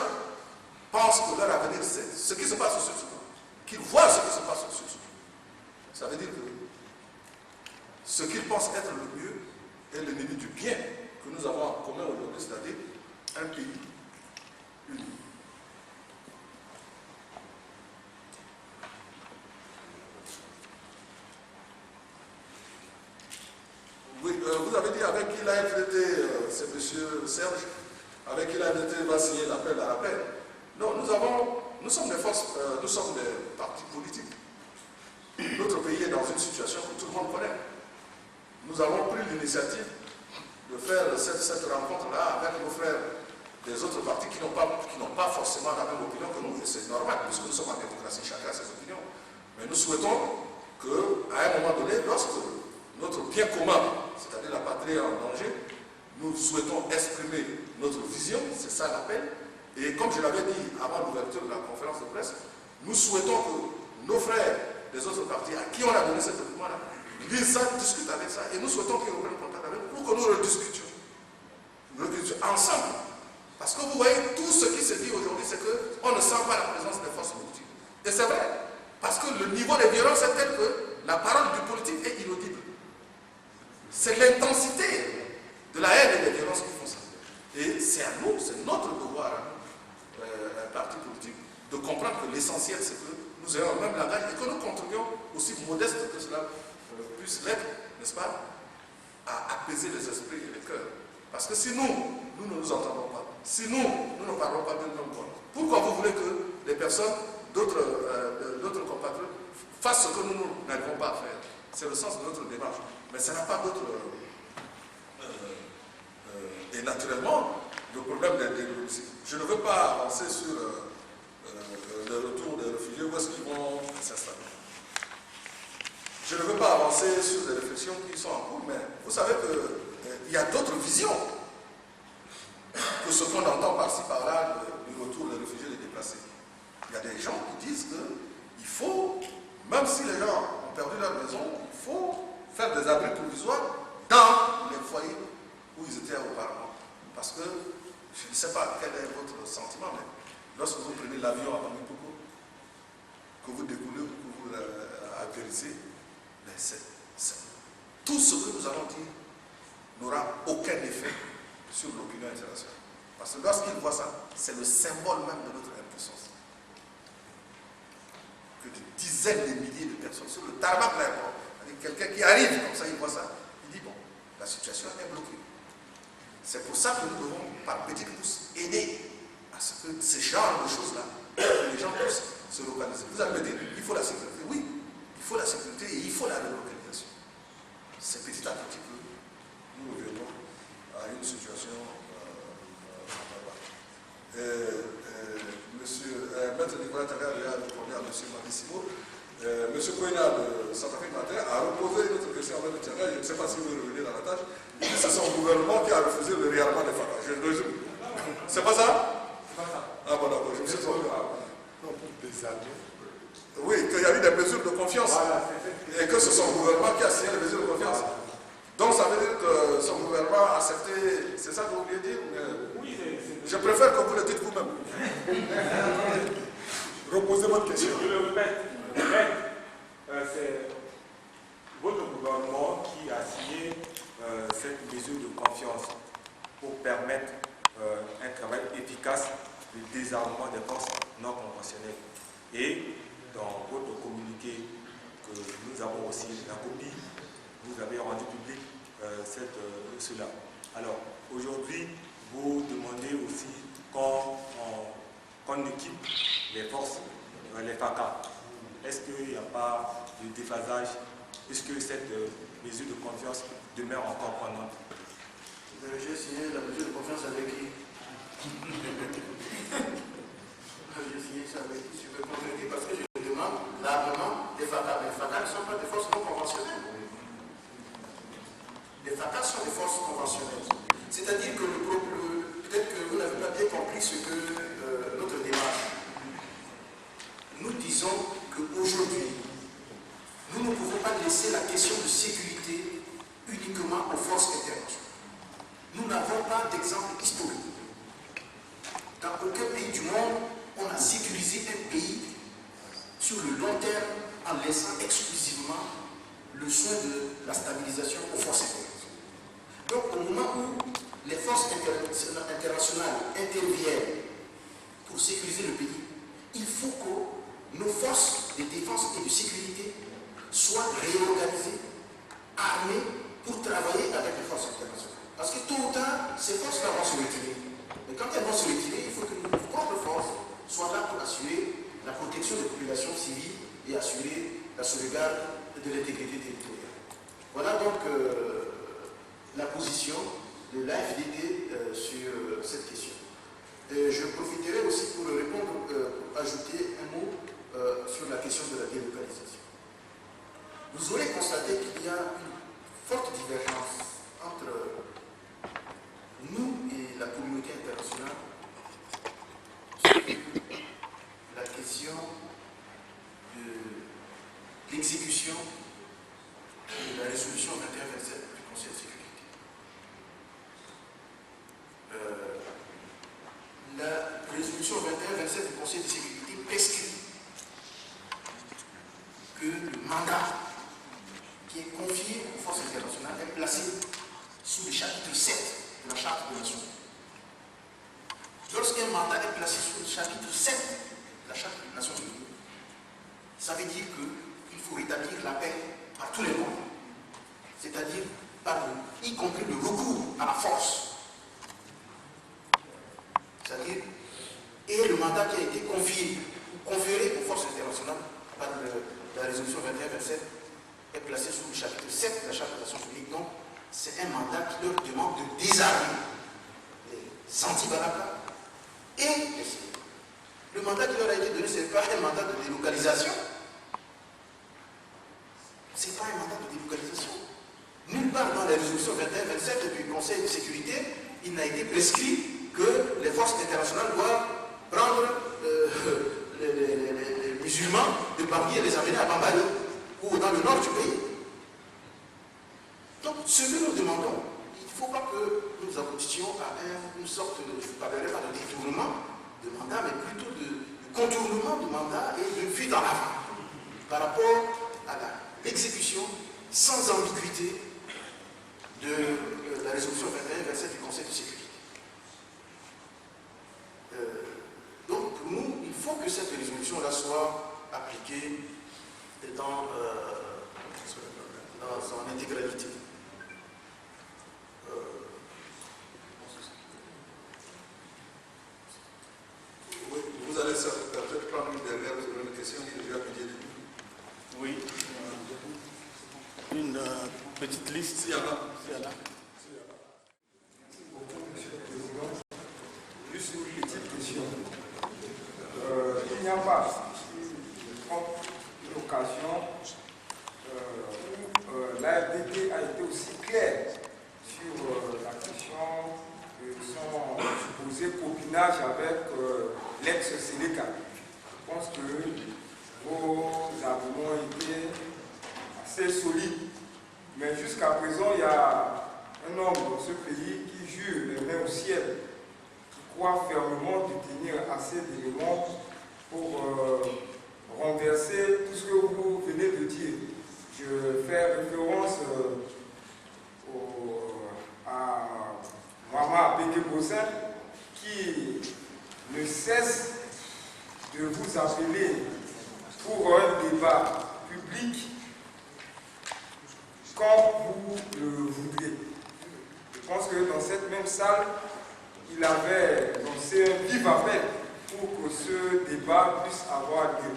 pensent que leur avenir c'est ce qui se passe au Sud-Soudan, qu'ils voient ce qui se passe au Sud-Soudan, ça veut dire que ce qu'ils pensent être le mieux est l'ennemi du bien que nous avons en commun aujourd'hui, c'est-à-dire un pays uni. Oui, vous avez dit avec qui l'AFDT, c'est M. Serge, avec qui l'AFDT va signer l'appel à la paix. Non, nous sommes des forces, nous sommes des partis politiques. Notre pays est dans une situation que tout le monde connaît. Nous avons pris l'initiative de faire cette rencontre-là avec nos frères des autres partis qui n'ont pas forcément la même opinion que nous, et c'est normal, puisque nous sommes en démocratie, chacun a ses opinions. Mais nous souhaitons qu'à un moment donné, lorsque notre bien commun, c'est-à-dire la patrie en danger, nous souhaitons exprimer notre vision, c'est ça l'appel. Et comme je l'avais dit avant l'ouverture de la conférence de presse, nous souhaitons que nos frères des autres partis à qui on a donné ce document-là lisent ça, discutent avec ça, et nous souhaitons qu'ils reprennent contact avec nous pour que nous rediscutions ensemble. Parce que vous voyez, tout ce qui se dit aujourd'hui, c'est qu'on ne sent pas la présence des forces politiques. Et c'est vrai, parce que le niveau de violence est tel que la parole du politique est inaudible. C'est l'intensité de la haine et des violences qui font ça. Et c'est à nous, c'est notre devoir, un parti politique, de comprendre que l'essentiel, c'est que nous ayons le même langage et que nous contribuions, aussi modeste que cela puisse l'être, n'est-ce pas, à apaiser les esprits et les cœurs. Parce que si nous ne nous entendons pas, si nous ne parlons pas d'un même point, pourquoi vous voulez que les personnes d'autres compatriotes fassent ce que nous n'arrivons pas à faire? C'est le sens de notre démarche. Mais ça n'a pas d'autre... et naturellement, le problème des développements. Je ne veux pas avancer sur le retour des réfugiés, où est-ce qu'ils vont s'installer. Je ne veux pas avancer sur des réflexions qui sont en cours, mais vous savez qu'il y a d'autres visions que ce qu'on entend par-ci, par-là, du retour même si les gens ont perdu leur maison, il faut faire des abris provisoires dans les foyers où ils étaient auparavant. Parce que, je ne sais pas quel est votre sentiment, mais lorsque vous prenez l'avion à Bamako, que vous découlez ou que vous atterrissez, tout ce que nous allons dire n'aura aucun effet sur l'opinion internationale. Parce que lorsqu'ils voient ça, c'est le symbole même de notre impuissance. Que des dizaines de milliers de personnes sur le tarmac de l'aéroport, quelqu'un qui arrive comme ça, il voit ça, il dit bon, la situation est bloquée. C'est pour ça que nous devons, par petites pousses, aider à ce que ce genre de choses-là, les gens puissent se localiser. Vous allez me dire, il faut la sécurité. Oui, il faut la sécurité et il faut la relocalisation. C'est petit à petit que nous revenons à une situation. Maître Nicolas Tagar a répondu à M. Marissimo. M. Koina de Centrafrique Matin a reposé une autre question à M. Tiaga. Je ne sais pas si vous revenez dans la tâche. C'est son gouvernement qui a refusé le réarmement des FACA. Je le résume. C'est pas ça? Ah bon, d'accord, je me suis trompé. Non, pour désarmer. Oui, qu'il y a eu des mesures de confiance. Et que c'est son gouvernement qui a signé les mesures de confiance. Donc ça veut dire que son gouvernement a accepté. C'est ça que vous voulez dire? Oui, je préfère que vous le dites vous-même. Reposez votre question. Je le répète. C'est votre gouvernement qui a signé cette mesure de confiance pour permettre un travail efficace de désarmement des forces non conventionnelles. Et dans votre communiqué que nous avons aussi la copie, vous avez rendu public cela. Alors, aujourd'hui, vous demandez aussi qu'on équipe les forces, les FACA. Est-ce qu'il n'y a pas de déphasage puisque cette mesure de confiance demeure encore pendante? J'ai signé la mesure de confiance avec qui? J'ai signé ça avec qui? Je peux confirmer parce que je demande l'armement des FACA. Mais les FACA ne sont pas des forces non conventionnelles. Les FACA sont des forces conventionnelles. C'est-à-dire que peut-être que vous n'avez pas bien compris ce que notre démarche. Nous disons qu'aujourd'hui, nous ne pouvons pas laisser la question de sécurité uniquement aux forces internationales. Nous n'avons pas d'exemple historique. Dans aucun pays du monde, on a sécurisé un pays sur le long terme en laissant exclusivement le soin de la stabilisation aux forces internationales. Donc au moment où les forces internationales interviennent pour sécuriser le pays, il faut que nos forces de défense et de sécurité soient réorganisées, armées, pour travailler avec les forces internationales. Parce que tôt ou tard, ces forces-là vont se retirer. Mais quand elles vont se retirer, il faut que nos propres forces soient là pour assurer la protection des populations civiles et assurer la sauvegarde de l'intégrité territoriale. Voilà donc la position de l'AFDD sur cette question. Je profiterai aussi pour répondre, pour ajouter un mot sur la question de la délocalisation. Vous aurez constaté qu'il y a une forte divergence entre nous et la communauté internationale sur la question de l'exécution de la résolution 2127 du Conseil de sécurité. La résolution 2127 du Conseil de sécurité prescrit que le mandat qui est confié aux forces internationales est placé sous le chapitre 7 de la Charte des Nations Unies. Lorsqu'un mandat est placé sous le chapitre 7 de la Charte des Nations Unies, ça veut dire qu'il faut rétablir la paix par tous les moyens, c'est-à-dire y compris le recours à la force. C'est-à-dire, et le mandat qui a été confié ou conféré aux forces internationales par la résolution 2127 est placé sous le chapitre 7 de la Charte des Nations Unies. Donc, c'est un mandat qui leur demande de désarmer les anti-Baraka et les civils. Le mandat qui leur a été donné, ce n'est pas un mandat de délocalisation. Ce n'est pas un mandat de délocalisation. Nulle part dans la résolution 2127 du Conseil de sécurité, il n'a été prescrit que les forces internationales doivent prendre les musulmans musulmans de partir et les amener à Bambali ou dans le nord du pays. Donc, ce que nous demandons, il ne faut pas que nous aboutissions à une sorte de, je ne parlerai pas de détournement de mandat, mais plutôt de contournement de mandat et de fuite en avant par rapport à l'exécution sans ambiguïté de la résolution 21-27 du Conseil de sécurité. Donc pour nous, il faut que cette résolution-là soit appliquée dans son intégralité. Vous allez peut-être prendre une dernière question qui est déjà pitié. Oui. Une petite liste. S'il y en a. Juste une petite question. Il n'y a pas une occasion où l'AFDD a été aussi claire sur la question de son supposé copinage avec l'ex-Sénéca. Je pense que vos arguments étaient assez solides. Mais jusqu'à présent, il y a un homme dans ce pays qui jure les mains au ciel, qui croit fermement détenir assez d'éléments pour renverser tout ce que vous venez de dire. Je fais référence à Maman Bégué-Bozin qui ne cesse de vous appeler pour un débat public quand vous le voudrez. Je pense que dans cette même salle, il avait lancé un vif appel pour que ce débat puisse avoir lieu.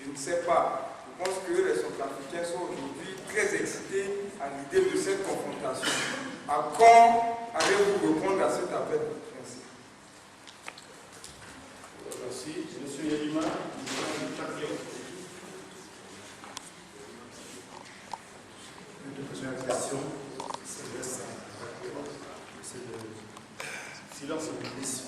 Je ne sais pas. Je pense que les Centrafricains sont aujourd'hui très excités à l'idée de cette confrontation. À quand allez-vous répondre à cet appel? Merci. Merci. Monsieur Yelima, Une question s'adresse à silence au ministre.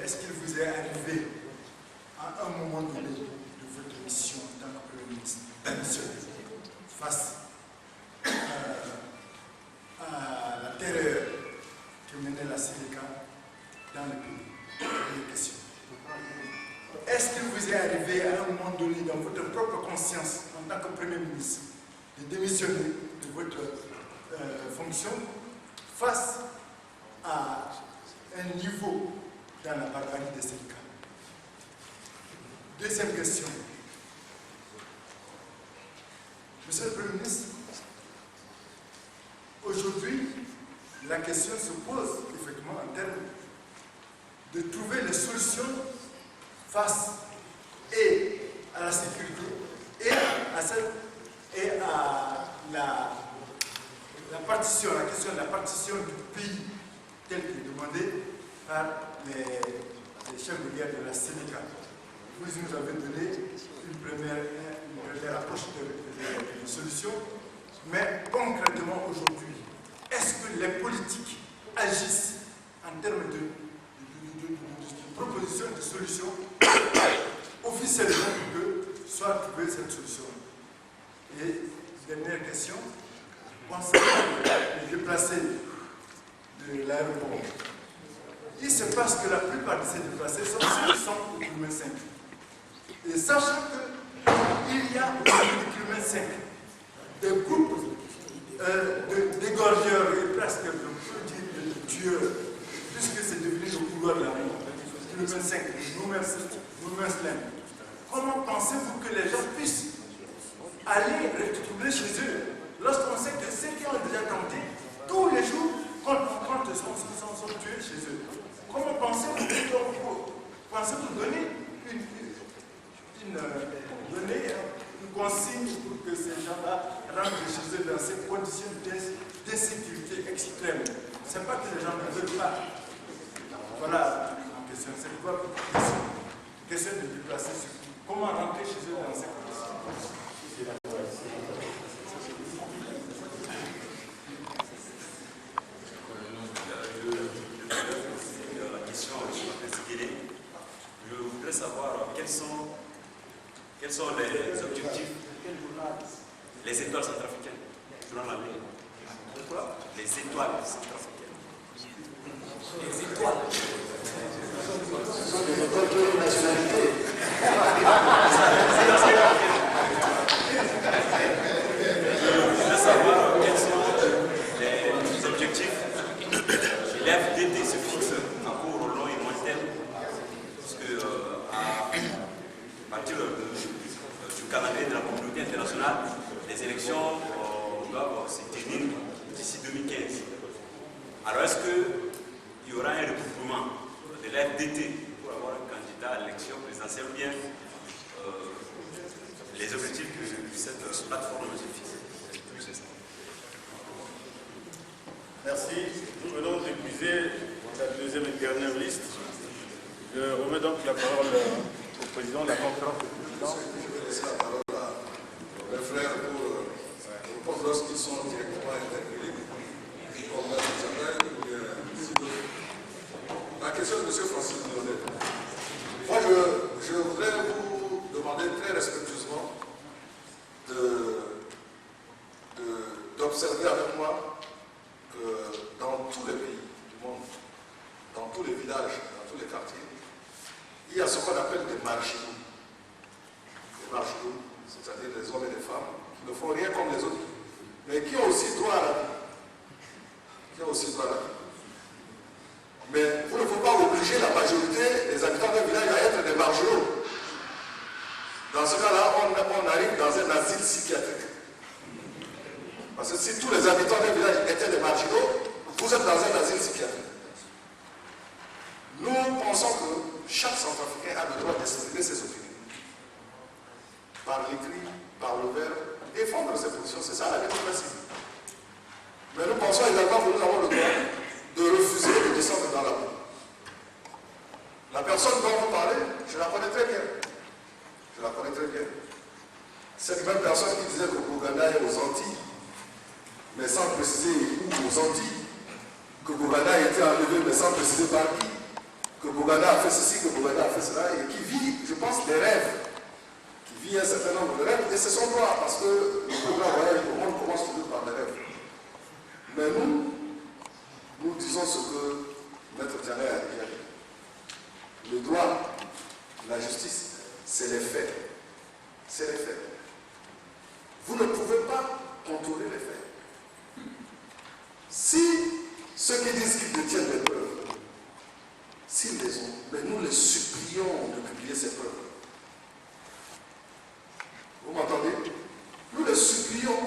Est-ce qu'il vous est arrivé à un moment donné de votre mission en tant que Premier ministre face à la terreur que menait la Sénéca dans le pays? Première question. Est-ce qu'il vous est arrivé à un moment donné dans votre propre conscience en tant que Premier ministre de démissionner de votre fonction face à un niveau dans la barbarie des Sénéca? Deuxième question. Monsieur le Premier ministre, aujourd'hui, la question se pose effectivement en termes de trouver les solutions face et à la sécurité et à la partition, la question de la partition du pays tel que demandé par les chefs de guerre de la Sénéca. Vous nous avez donné une première approche de solution, mais concrètement aujourd'hui, est-ce que les politiques agissent en termes de proposition de solution officiellement pour que soit trouvée cette solution? Et dernière question, concernant les déplacés de l'aéroport. Il se passe que la plupart de ces déplacés sont ceux qui sont au kilomètre 5. Et sachant qu'il y a au kilomètre 5 des groupes d'égorgeurs et presque de tueurs, puisque c'est devenu le couloir de la mort. Kilomètre 5, nous-mêmes, comment pensez-vous que les gens puissent aller retourner chez eux lorsqu'on sait que ceux qui ont déjà tenté, tous les jours, quand sont tués chez eux? Comment pensez-vous donner une consigne pour que ces gens-là rentrent chez eux dans ces conditions d'insécurité extrême? Ce n'est pas que les gens ne veulent pas. Voilà la question. C'est quoi la question de déplacer? Comment rentrer chez eux dans ces conditions? Quels sont les objectifs? Les étoiles centrafricaines. Les étoiles centrafricaines. Les étoiles. Ce sont des étoiles de nationalité. Je veux savoir quels sont les objectifs que l'FDT se fixe à court, long et moyen terme. Parce que à partir du calendrier de la communauté internationale, les élections doivent se tenir d'ici 2015. Alors est-ce qu'il y aura un regroupement de l'FDT pour avoir un candidat à l'élection présidentielle ou bien les objectifs que cette plateforme se fixe? Merci. Nous venons d'épuiser la deuxième et dernière liste. Je remets donc la parole au président de la conférence de présidents. Je vais laisser la parole à mes frères pour répondre lorsqu'ils sont directement interpellés. La question de M. Francis Mionnet. Moi, je voudrais vous demander très respectueusement d'observer avec moi que dans tous les pays du monde, dans tous les villages, dans tous les quartiers, il y a ce qu'on appelle des marginaux. Des marginaux, c'est-à-dire des hommes et des femmes qui ne font rien comme les autres, mais qui ont aussi droit à la vie. Qui ont aussi droit à la vie. Mais vous ne pouvez pas obliger la majorité des habitants d'un village à être des marginaux. Dans ce cas-là, on arrive dans un asile psychiatrique. Parce que si tous les habitants d'un village étaient des marginaux, vous êtes dans un asile psychiatrique. Nous pensons que chaque Centrafricain a le droit d'exprimer ses opinions. Par l'écrit, par le verbe, défendre ses positions, c'est ça la démocratie. Mais nous pensons également que nous avons le droit de refuser de descendre dans la boue. La personne dont vous parlez, je la connais très bien. Je la connais très bien. Cette même personne qui disait que Boganda est aux Antilles, mais sans préciser où aux Antilles, que Boganda a été enlevé, mais sans préciser par qui, que Boganda a fait ceci, que Boganda a fait cela, et qui vit, je pense, des rêves. Qui vit un certain nombre de rêves, et c'est son droit, parce que le programme voyage au monde commence toujours par des rêves. Mais nous disons ce que Maître Tiané a déjà dit. Le droit, la justice, c'est les faits. C'est les faits. Vous ne pouvez pas contrôler les faits. Si ceux qui disent qu'ils détiennent des preuves, s'ils les ont, mais nous les supplions de publier ces preuves. Vous m'entendez? Nous les supplions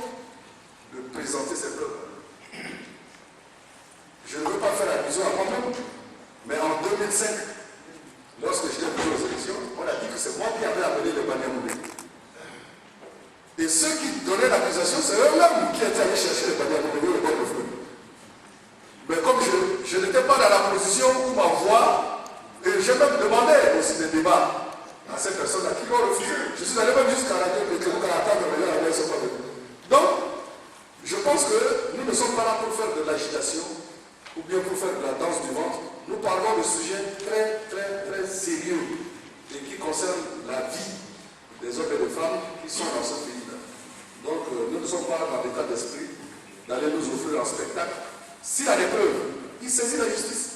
de présenter ces preuves. Je ne veux pas faire allusion à moi-même, mais en 2005, lorsque j'étais venu aux élections, on a dit que c'est moi qui avais amené les Banyamouné. Et ceux qui donnaient l'accusation, c'est eux-mêmes qui étaient allés chercher les Banyamouné au bord de feu. Mais comme je n'étais pas dans la position où ma voix, et j'ai même demandé aussi des débats à ces personnes-là qui l'ont refusé. Je suis allé même jusqu'à la radio de Canada, mais là, ils ne sont pas venus. Donc, je pense que nous ne sommes pas là pour faire de l'agitation ou bien pour faire de la danse du ventre. Nous parlons de sujets très, très, très sérieux et qui concernent la vie des hommes et des femmes qui sont dans ce pays-là. Donc, nous ne sommes pas dans l'état d'esprit d'aller nous offrir un spectacle. S'il a des preuves, il saisit la justice.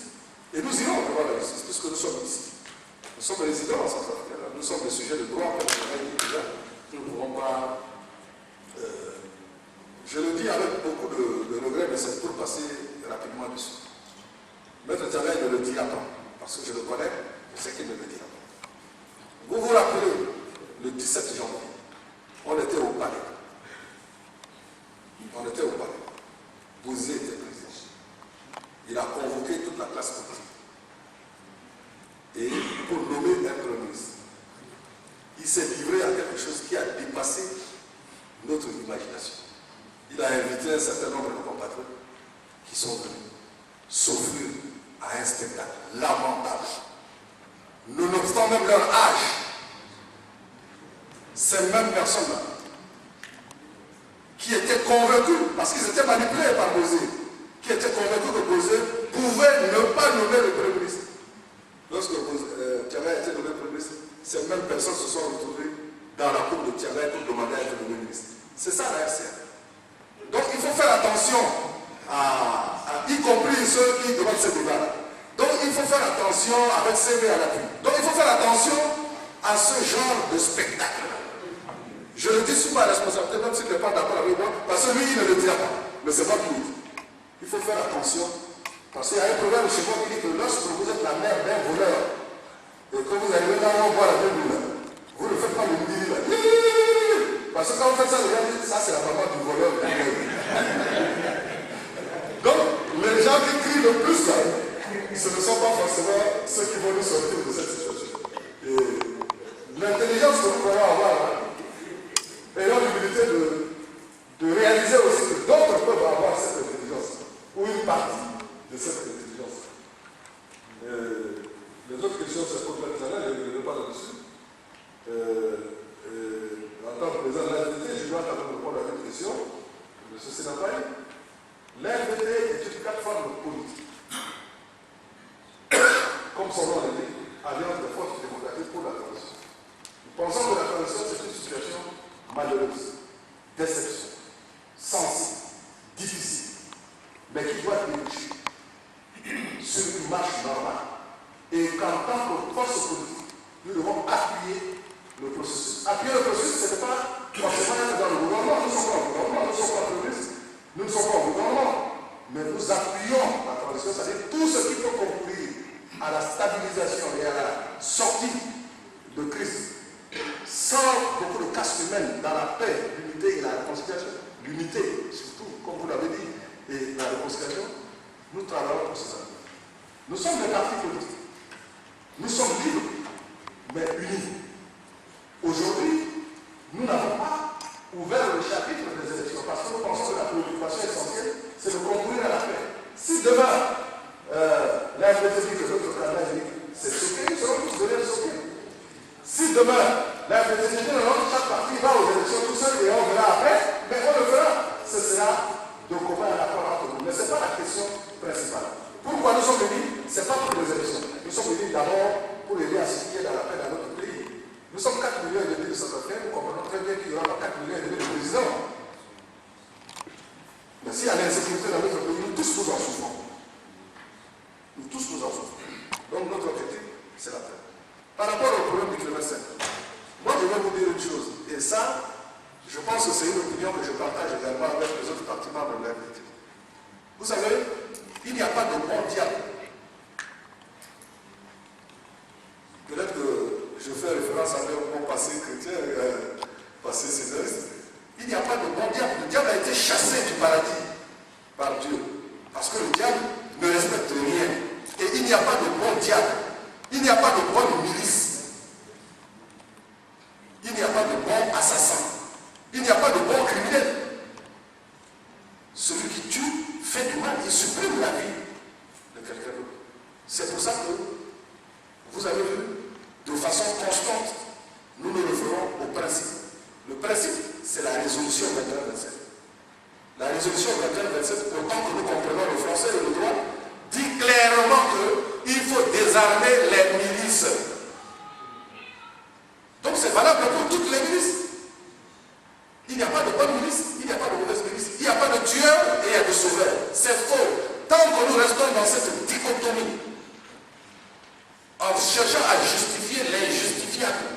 Et nous irons devant la justice, puisque nous sommes ici. Nous sommes résidents en Centrafrique. Nous sommes des sujets de droit, comme je l'ai dit déjà. Nous ne pourrons pas... je le dis avec beaucoup de regrets, mais c'est pour passer rapidement dessus. Maître Tiané ne le dira pas, parce que je le connais, je sais qu'il ne le dira pas. Vous vous rappelez, le 17 janvier, on était au palais. On était au palais. Bozé était président. Il a convoqué toute la classe politique. Et pour nommer un premier ministre, il s'est livré à quelque chose qui a dépassé notre imagination. Il a invité un certain nombre de compatriotes qui sont venus s'offrir à un spectacle lamentable. Nonobstant même leur âge, ces mêmes personnes-là, qui étaient convaincus, parce qu'ils étaient manipulés par Bozé, qui étaient convaincus que Bozé pouvait ne pas nommer le Premier ministre. Lorsque Tiané a été nommé Premier ministre, ces mêmes personnes se sont retrouvées dans la cour de Tiangaï pour demander à être le ministre. C'est ça la RCA. Donc il faut faire attention, y compris ceux qui demandent ce débat. Donc il faut faire attention avec CV à l'appui. Donc il faut faire attention à ce genre de spectacle. Je le dis sous ma responsabilité, même s'il n'est pas d'accord avec moi, parce que lui, il ne le dira pas. Mais c'est moi qui le dis. Il faut faire attention, parce qu'il y a un proverbe chez moi qui dit que lorsque vous êtes la mère d'un voleur, et que vous arrivez dans un bois à la même vous ne faites pas le midi là. Parce que quand vous faites ça, les gens disent, ça c'est la maman du voleur. Donc, les gens qui crient le plus là, ce ne sont pas forcément ceux qui vont nous sortir de cette situation. Et l'intelligence que nous pouvons avoir, ayons l'humilité de réaliser aussi que d'autres peuvent avoir cette intelligence, ou une partie de cette intelligence. Les autres questions se posent maintenant, je ne reviendrai pas là-dessus. En tant que président de l'AFDT, je dois quand même répondre à cette question. M. Sénapaï, l'AFDT est une plateforme politique. Comme son nom l'indique, Alliance des forces démocratiques pour la transition. Nous pensons que la transition, c'est une situation malheureuse, déception, sensible, difficile, mais qui doit déboucher sur une marche normale. Et qu'en tant que force politique, nous devons appuyer le processus. Appuyer le processus, ce n'est pas forcément être dans le gouvernement. Nous ne sommes pas au gouvernement, nous ne sommes pas communistes, nous ne sommes pas au gouvernement. Mais nous appuyons la transition, c'est-à-dire tout ce qui peut concourir à la stabilisation et à la sortie de crise, sans beaucoup de casse humaine, dans la paix, l'unité et la réconciliation. L'unité, surtout, comme vous l'avez dit, et la réconciliation, nous travaillons pour cela. Nous sommes des partis politiques. Nous sommes libres, mais unis. Aujourd'hui, nous n'avons pas ouvert le chapitre des élections parce que nous pensons que la préoccupation essentielle, c'est de concourir à la paix. Si demain, l'AFDT dit que notre candidat c'est choqué, ils seront tous venus choquer. Si demain, l'AFDT dit que chaque parti va aux élections tout seul et on verra après, mais on le fera. Ce sera de commun un accord entre nous. Mais ce n'est pas la question principale. Pourquoi nous sommes venus? Ce n'est pas pour les élections. Nous sommes venus d'abord pour aider à ce qui est dans la paix dans notre pays. Nous sommes 4 millions et demi de Centrafricains, nous comprenons très bien qu'il y aura 4 millions et demi de présidents. Mais s'il y a l'insécurité dans notre pays, nous tous nous en souffrons. Nous tous nous en souffrons. Donc notre objectif, c'est la paix. Par rapport au problème du kilomètre 5, moi je vais vous dire une chose, et ça, je pense que c'est une opinion que je partage également avec les autres partis membres de l'AFDT. Vous savez, il n'y a pas de bon diable. Peut-être que je fais référence à mon passé chrétien, passé césariste. Il n'y a pas de bon diable. Le diable a été chassé du paradis par Dieu. Parce que le diable ne respecte rien. Et il n'y a pas de bon diable. Il n'y a pas de bonne milice. Il n'y a pas de bon assassin. Il n'y a pas de bon criminel. Celui qui tue fait du mal et supprime la vie de quelqu'un d'autre. C'est pour ça que vous avez vu, de façon constante, nous le ferons au principe. Le principe, c'est la résolution 21-27. La résolution 21-27, autant que nous comprenons le français et le droit, dit clairement qu'il faut désarmer les milices. Donc c'est valable pour toutes les milices. Il n'y a pas de bonne milice, il n'y a pas de mauvaise milice. Il n'y a pas de tueur et il y a de sauveur. C'est faux. Tant que nous restons dans cette dichotomie, en cherchant à justifier l'injustifiable,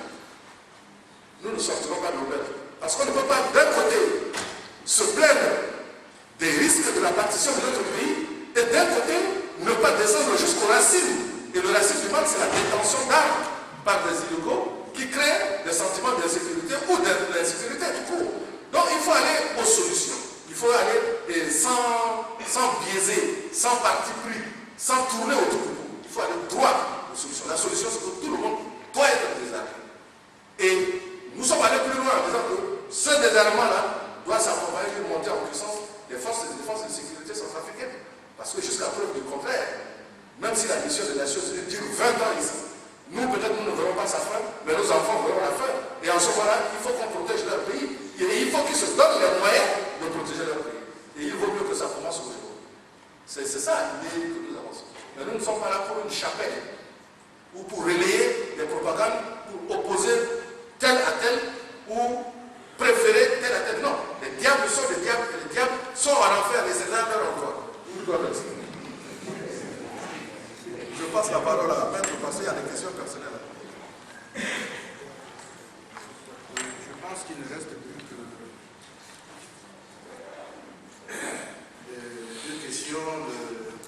nous ne sortirons pas de l'auberge. Parce qu'on ne peut pas, d'un côté, se plaindre des risques de la partition de notre pays, et d'un côté, ne pas descendre jusqu'aux racines. Et le racine du mal, c'est la détention d'armes par des illégaux qui créent des sentiments d'insécurité ou d'insécurité du coup. Donc il faut aller aux solutions. Il faut aller sans biaiser, sans parti pris, sans tourner autour du bout. Il faut aller droit aux solutions. La solution, c'est que tout le monde doit être désarmé. Et nous sommes allés plus loin en disant que ce désarmement-là doit s'accompagner d'une montée en puissance des forces de défense et de sécurité centrafricaines. Parce que jusqu'à preuve du contraire, même si la mission des Nations Unies dure 20 ans ici, nous peut-être nous ne verrons pas sa fin, mais nos enfants verront la fin. Et en ce moment-là, il faut qu'on protège leur pays. Et il faut qu'ils se donnent les moyens de protéger leur pays. Et il vaut mieux que ça commence aujourd'hui. C'est ça l'idée que nous avons. Mais nous ne sommes pas là pour une chapelle ou pour relayer des propagandes, pour opposer tel à tel, ou préférer tel à tel. Non, les diables sont des diables et les diables sont en enfer, les états à leur endroit. Je passe la parole à Maître parce qu'il y a des questions personnelles. Je pense qu'il ne reste plus que deux questions de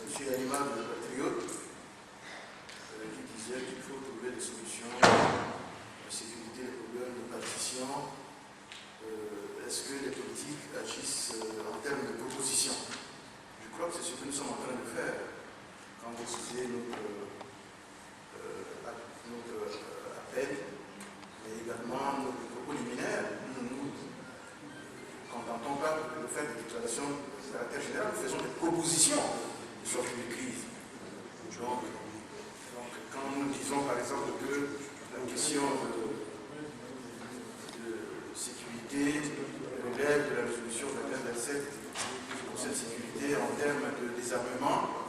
M. Anima de Patriote qui disait qu'il faut trouver des solutions de sécurité, des problèmes de partition. Est-ce que les politiques agissent en termes de propositions? Je crois que c'est ce que nous sommes en train de faire. Quand vous citez notre appel, mais également nos propos liminaires, nous ne nous contentons pas de faire des déclarations de caractère général, nous faisons des propositions de sortie de crise. Donc, quand nous disons par exemple que la question de sécurité relève de la résolution 2127 du Conseil de sécurité en termes de désarmement,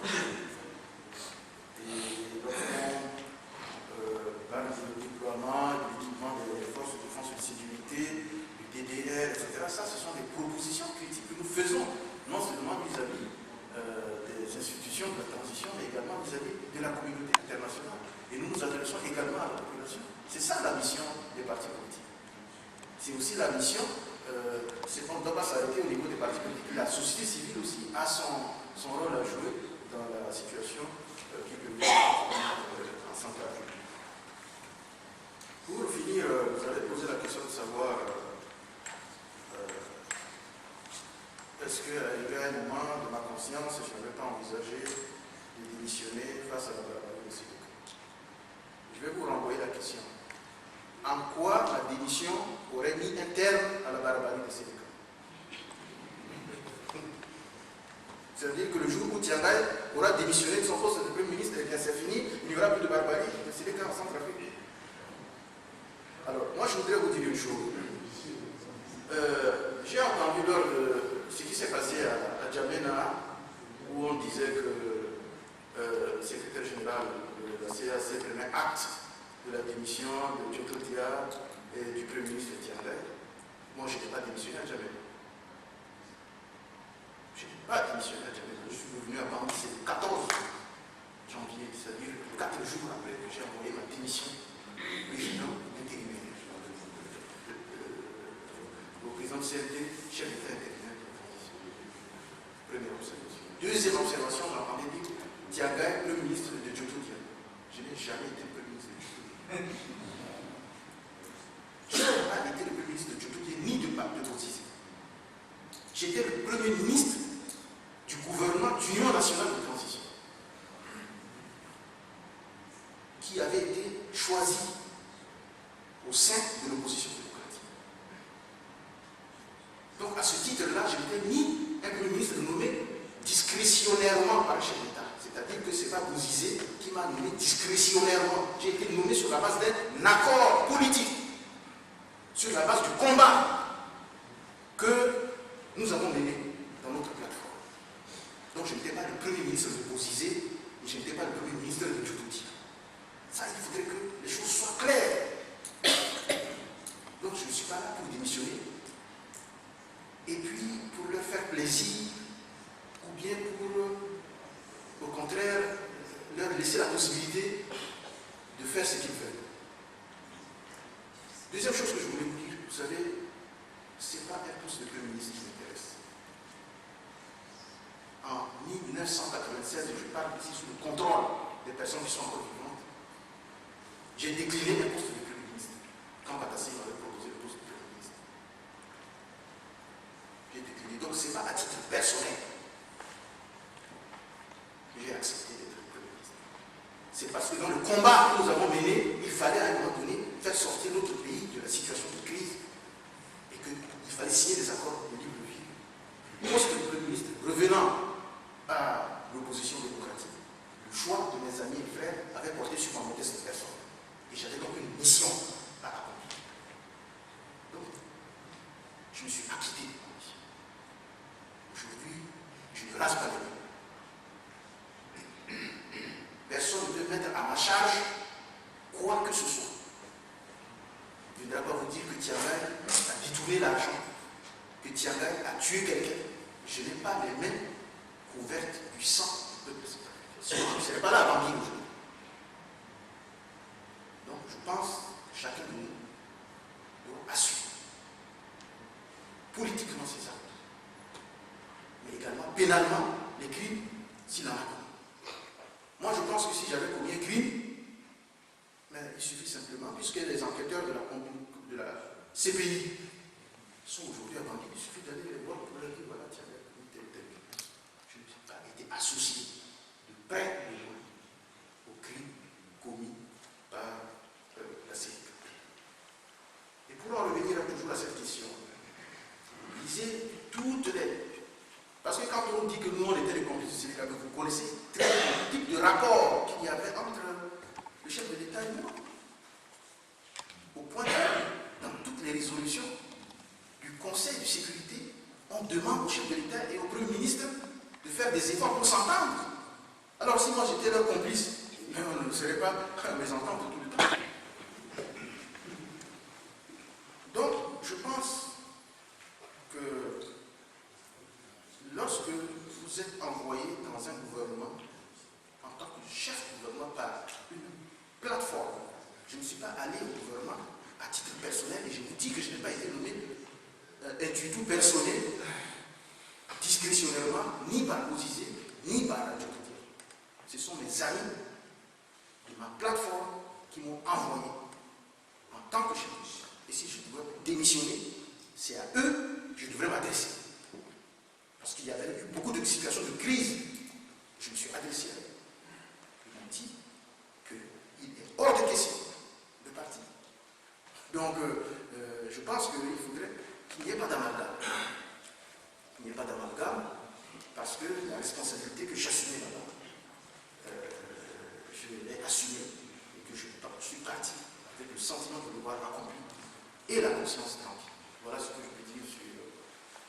et lorsqu'on parle du déploiement, de l'équipement des forces de défense et de sécurité, du DDR, etc., ça, ce sont des propositions critiques que nous faisons, non seulement vis-à-vis des institutions de la transition, mais également vis-à-vis de la communauté internationale. Et nous nous adressons également à la population. C'est ça la mission des partis politiques. C'est aussi la mission, c'est comme d'abord ça a été au niveau des partis politiques. La société civile aussi a son rôle à jouer dans la situation qui peut vivre en Centrafrique. Pour finir, vous avez posé la question de savoir est-ce qu'arrivé à un moment de ma conscience, je n'avais pas envisagé de démissionner face à la barbarie de Sénégal. Je vais vous renvoyer la question. En quoi la démission aurait mis un terme à la barbarie de Sénégal? C'est-à-dire que le jour où Tiangaï aura démissionné de son poste de Premier ministre et que c'est fini, il n'y aura plus de barbarie de Sénégal en Centrafrique. Alors, moi je voudrais vous dire une chose. J'ai entendu lors de ce qui s'est passé à Djamena, où on disait que le secrétaire général de la CAC prenait acte de la démission de Dioto Dia et du Premier ministre Tiangaï. Moi, je n'étais pas démissionné à Djamena. Je n'ai pas démissionné à Djamena. Je suis revenu à Bambi, c'est le 14 janvier, c'est-à-dire 4 jours après que j'ai envoyé ma démission au président intérimaire. Au président du CND, chef d'État intérimaire de la transition. Première observation. Deuxième observation, j'entendais dire Tiangaï, le ministre de Dioto Dia. Je n'ai jamais été le ministre de Dioto Dia. Je n'ai pas été le premier ministre de Dioto Dia, ni de Bozizé. J'étais le premier ministre du gouvernement d'Union nationale de transition, qui avait été choisi au sein de l'opposition démocratique. Donc à ce titre-là, je n'étais ni un premier ministre nommé discrétionnairement par le chef d'État. C'est-à-dire que ce n'est pas Bozizé qui m'a nommé discrétionnairement. J'ai été nommé sur la base d'un accord politique, sur la base du combat que nous avons mené dans notre plateforme. Donc je n'étais pas le premier ministre de Bozizé et je n'étais pas le premier ministre de Dioto Dia. Ça, il faudrait que les choses soient claires. Donc je ne suis pas là pour démissionner. Et puis pour leur faire plaisir, ou bien pour, au contraire, leur laisser la possibilité de faire ce qu'ils veulent. Deuxième chose que je voulais vous dire, vous savez, ce n'est pas un poste de Premier ministre qui m'intéresse. En 1996, je parle ici sous le contrôle des personnes qui sont encore vivantes, j'ai décliné un poste de Premier ministre quand Patassi m'avait proposé le poste de Premier ministre. J'ai décliné. Donc ce n'est pas à titre personnel que j'ai accepté d'être Premier ministre. C'est parce que dans le combat que nous avons mené, il fallait à un moment donné faire sortir notre pays de la situation de crise et qu'il fallait signer des accords de libre vie. Le poste de Premier ministre revenant à l'opposition démocratique, le choix de mes amis et frères avait porté sur ma modeste personne. Et j'avais donc une mission à accomplir. Donc, je me suis acquitté de ma mission. Aujourd'hui, je ne rase pas les mains. Personne ne peut mettre à ma charge quoi que ce soit. Je ne vais pas vous dire que Tiangaï puissant du peuple centrafricain. Sinon, je ne serais pas là avant midi aujourd'hui. Donc, je pense que chacun de nous doit assumer politiquement ses actes, mais également pénalement les crimes s'il en a commis. Moi, je pense que si j'avais commis un crime, mais il suffit simplement, puisque les enquêteurs de la CPI sont aujourd'hui abandonnés, il suffit d'aller les voir pour leur dire voilà, tiens, je n'ai pas été associé de près ou de loin aux crimes commis par la CPI. Et pour en revenir toujours à cette question, lisez toutes les. Parce que quand on dit que nous, on était les complices du Sénégal, vous connaissez très bien le type de rapport qu'il y avait entre le chef de l'État et moi. Au point que, dans toutes les résolutions du Conseil de sécurité, on demande au chef de l'État et au Premier ministre de faire des efforts pour s'entendre. Alors si moi j'étais leur complice, on ne serait pas à mésentendre tout le temps. Donc, je pense que lorsque vous êtes envoyé dans un gouvernement, en tant que chef de gouvernement par une plateforme, je ne suis pas allé au gouvernement à titre personnel et je vous dis que je n'ai pas été nommé du tout personnel, discrétionnairement, ni par Bozizé, ni par Radio Côté. Ce sont mes amis de ma plateforme qui m'ont envoyé en tant que chef. Et si je dois démissionner, c'est à eux que je devrais m'adresser. Parce qu'il y avait eu beaucoup de situations de crise. Je me suis adressé à eux. Ils m'ont dit qu'il est hors de question de partir. Donc, je pense qu'il faudrait qu'il n'y ait pas d'amalgame. Il n'y ait pas d'amalgame, parce que la responsabilité que j'assumais là-bas, je l'ai assumée et que je suis parti avec le sentiment de devoir accomplir et la conscience tranquille. Voilà ce que je peux dire sur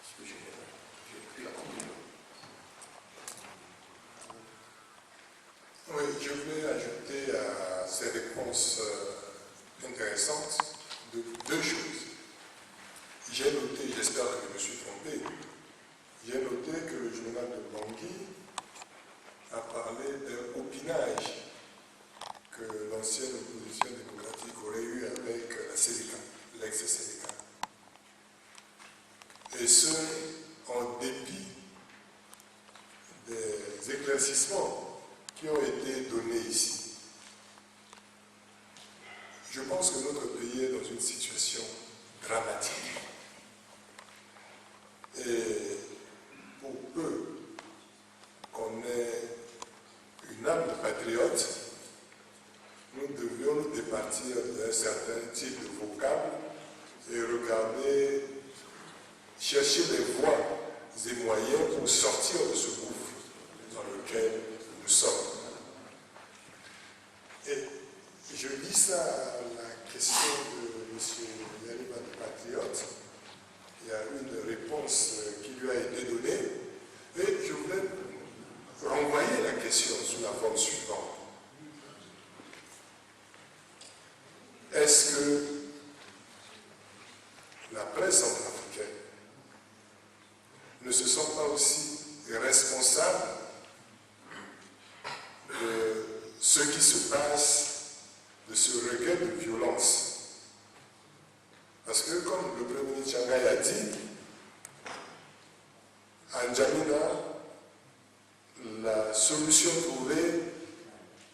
ce que j'ai pu accomplir. Oui, je voulais ajouter à ces réponses intéressantes deux choses. J'ai noté, j'espère que je me suis trompé, j'ai noté que le journal de Bangui a parlé d'un copinage que l'ancienne opposition démocratique aurait eu avec la CDK, l'ex-CDK. Et ce, en dépit des éclaircissements qui ont été donnés ici. Je pense que notre pays est dans une situation dramatique. Et pour peu qu'on ait une âme de patriote, nous devions nous départir d'un certain type de vocable et regarder, chercher des voies et moyens pour sortir de ce gouffre dans lequel nous sommes. Et je dis ça à la question de M. Yariba de Patriote. Il y a une réponse qui lui a été donnée. Et je voulais renvoyer la question sous la forme suivante. Est-ce que la presse centrafricaine ne se sent pas aussi responsable de ce qui se passe, de ce regain de violence? Parce que, comme le Premier ministre Changai a dit, à N'Djamena, la solution trouvée,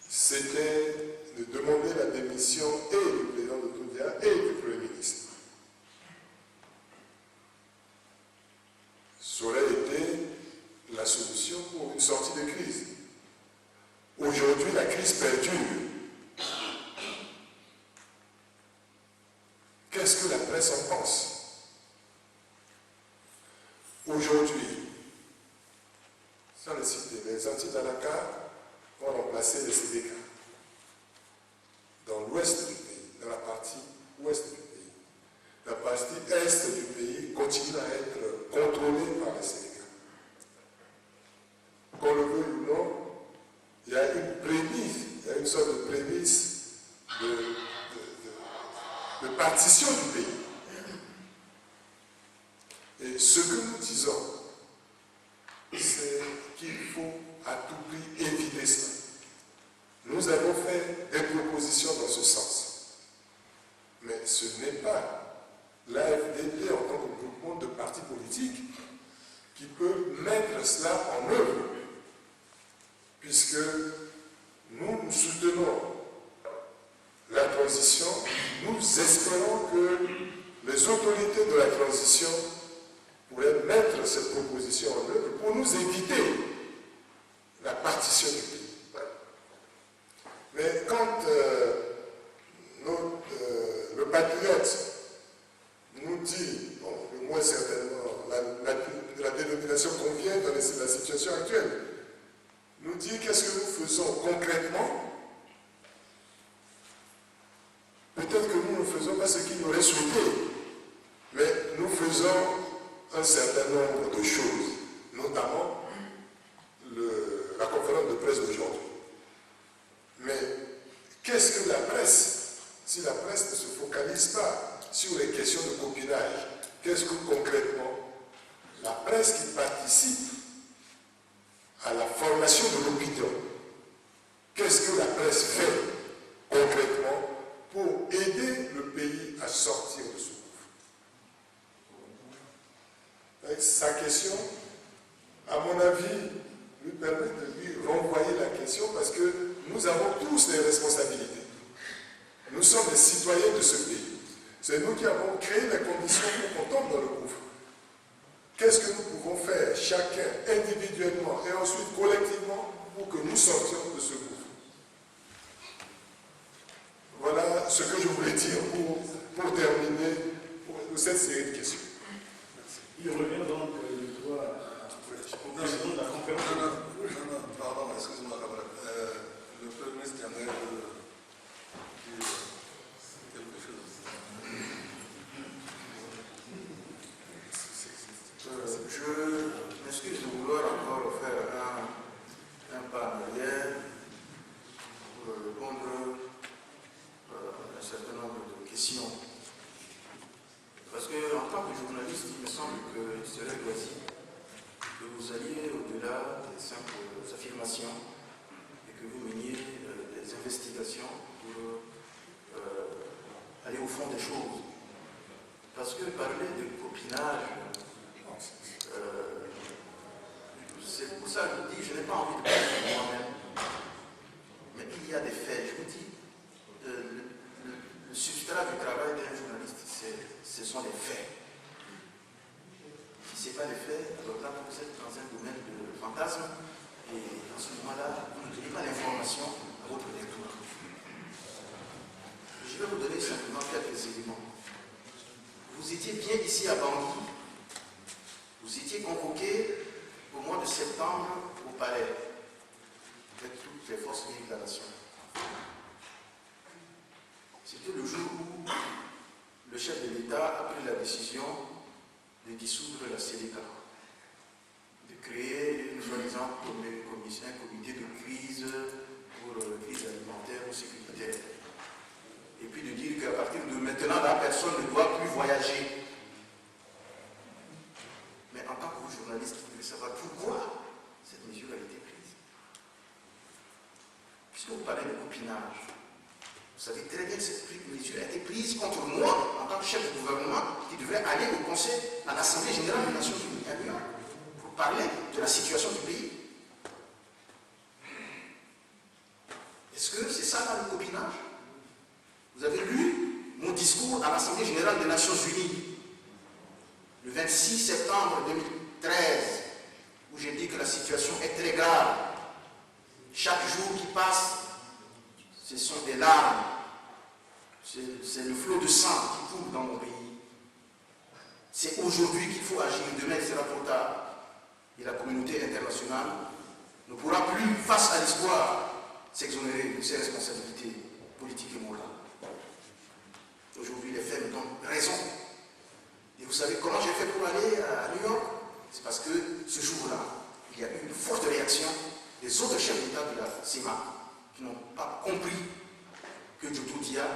c'était de demander la démission et du président de Toudia et du Premier ministre. Ça aurait été la solution pour une sortie de crise. Aujourd'hui, la crise perdure. Qu'est-ce que la presse en pense? Aujourd'hui, sans le citer, les anti-Dalaka ont remplacé les CDK dans l'ouest du pays, dans la partie ouest du pays. La partie est du pays continue à être contrôlée par les CDK. Qu'on le veuille ou non, il y a une prémisse, il y a une sorte de prémisse de partition du pays. Et ce que nous disons, c'est qu'il faut à tout prix éviter cela. Nous avons fait des propositions dans ce sens. Mais ce n'est pas l'AFDP en tant que groupement de partis politiques qui peut mettre cela en œuvre, puisque nous soutenons la transition, nous espérons que les autorités de la transition pourraient mettre cette proposition en œuvre pour nous éviter la partition du pays. Mais quand le patriote nous dit, bon, le moins certainement, la dénomination convient dans la situation actuelle, nous dit qu'est-ce que nous faisons concrètement. Peut-être que nous ne faisons pas ce qu'il aurait souhaité, mais nous faisons un certain nombre de choses, notamment la conférence de presse d'aujourd'hui. Mais qu'est-ce que la presse, si la presse ne se focalise pas sur les questions de copinage, qu'est-ce que concrètement la presse qui participe à la formation de l'opinion, qu'est-ce que la presse fait concrètement pour aider le pays à sortir de ce gouffre? Sa question, à mon avis, lui permet de lui renvoyer la question parce que nous avons tous des responsabilités. Nous sommes des citoyens de ce pays. C'est nous qui avons créé les conditions pour qu'on tombe dans le gouffre. Qu'est-ce que nous pouvons faire, chacun, individuellement et ensuite collectivement, pour que nous sortions de ce gouffre? Voilà ce que je voulais dire pour terminer pour cette série de questions. Il revient donc le droit au président de la conférence. Non, pardon, excusez-moi, le Premier ministre aimerait dire quelque chose. Je m'excuse de vouloir encore faire un pas en arrière pour répondre à un certain nombre de questions. Parce qu'en tant que journaliste, il me semble qu'il serait loisible que vous alliez au-delà des simples affirmations et que vous meniez des investigations pour aller au fond des choses. Parce que parler de copinage, c'est pour ça que je vous dis, je n'ai pas envie de parler de moi-même. Mais il y a des faits. Je vous dis, le substrat du travail d'un journaliste, ce sont les faits. Si ce n'est pas les faits, alors là, vous êtes dans un domaine de fantasme, et dans ce moment-là, vous ne donnez pas l'information à votre lecteur. Je vais vous donner simplement quelques éléments. Vous étiez bien ici à Bangui. Vous étiez convoqué au mois de septembre au palais, avec toutes les forces vives de la nation. C'était le jour où le chef de l'État a pris la décision de dissoudre la CDK, de créer une soi-disant un comité de crise pour crise alimentaire ou sécuritaire. Et puis de dire qu'à partir de maintenant, la personne ne doit plus voyager. Mais en tant que journaliste, vous devez savoir pourquoi cette mesure a été prise. Puisque vous parlez de copinage, vous savez très bien que cette mesure a été prise contre moi, en tant que chef de gouvernement, qui devrait aller au Conseil, à l'Assemblée générale des Nations Unies à New York, pour parler de la situation du pays. Est-ce que c'est ça là, le copinage? Vous avez lu mon discours à l'Assemblée générale des Nations Unies, le 26 septembre 2013, où j'ai dit que la situation est très grave. Chaque jour qui passe, ce sont des larmes, c'est le flot de sang qui coule dans mon pays. C'est aujourd'hui qu'il faut agir, demain il sera trop tard. Et la communauté internationale ne pourra plus, face à l'histoire, s'exonérer de ses responsabilités politiques et morales. Aujourd'hui, les faits me donnent raison. Et vous savez comment j'ai fait pour aller à New York? C'est parce que ce jour-là, il y a eu une forte réaction des autres chefs d'État de la CEMAC qui n'ont pas compris que Djoto Dia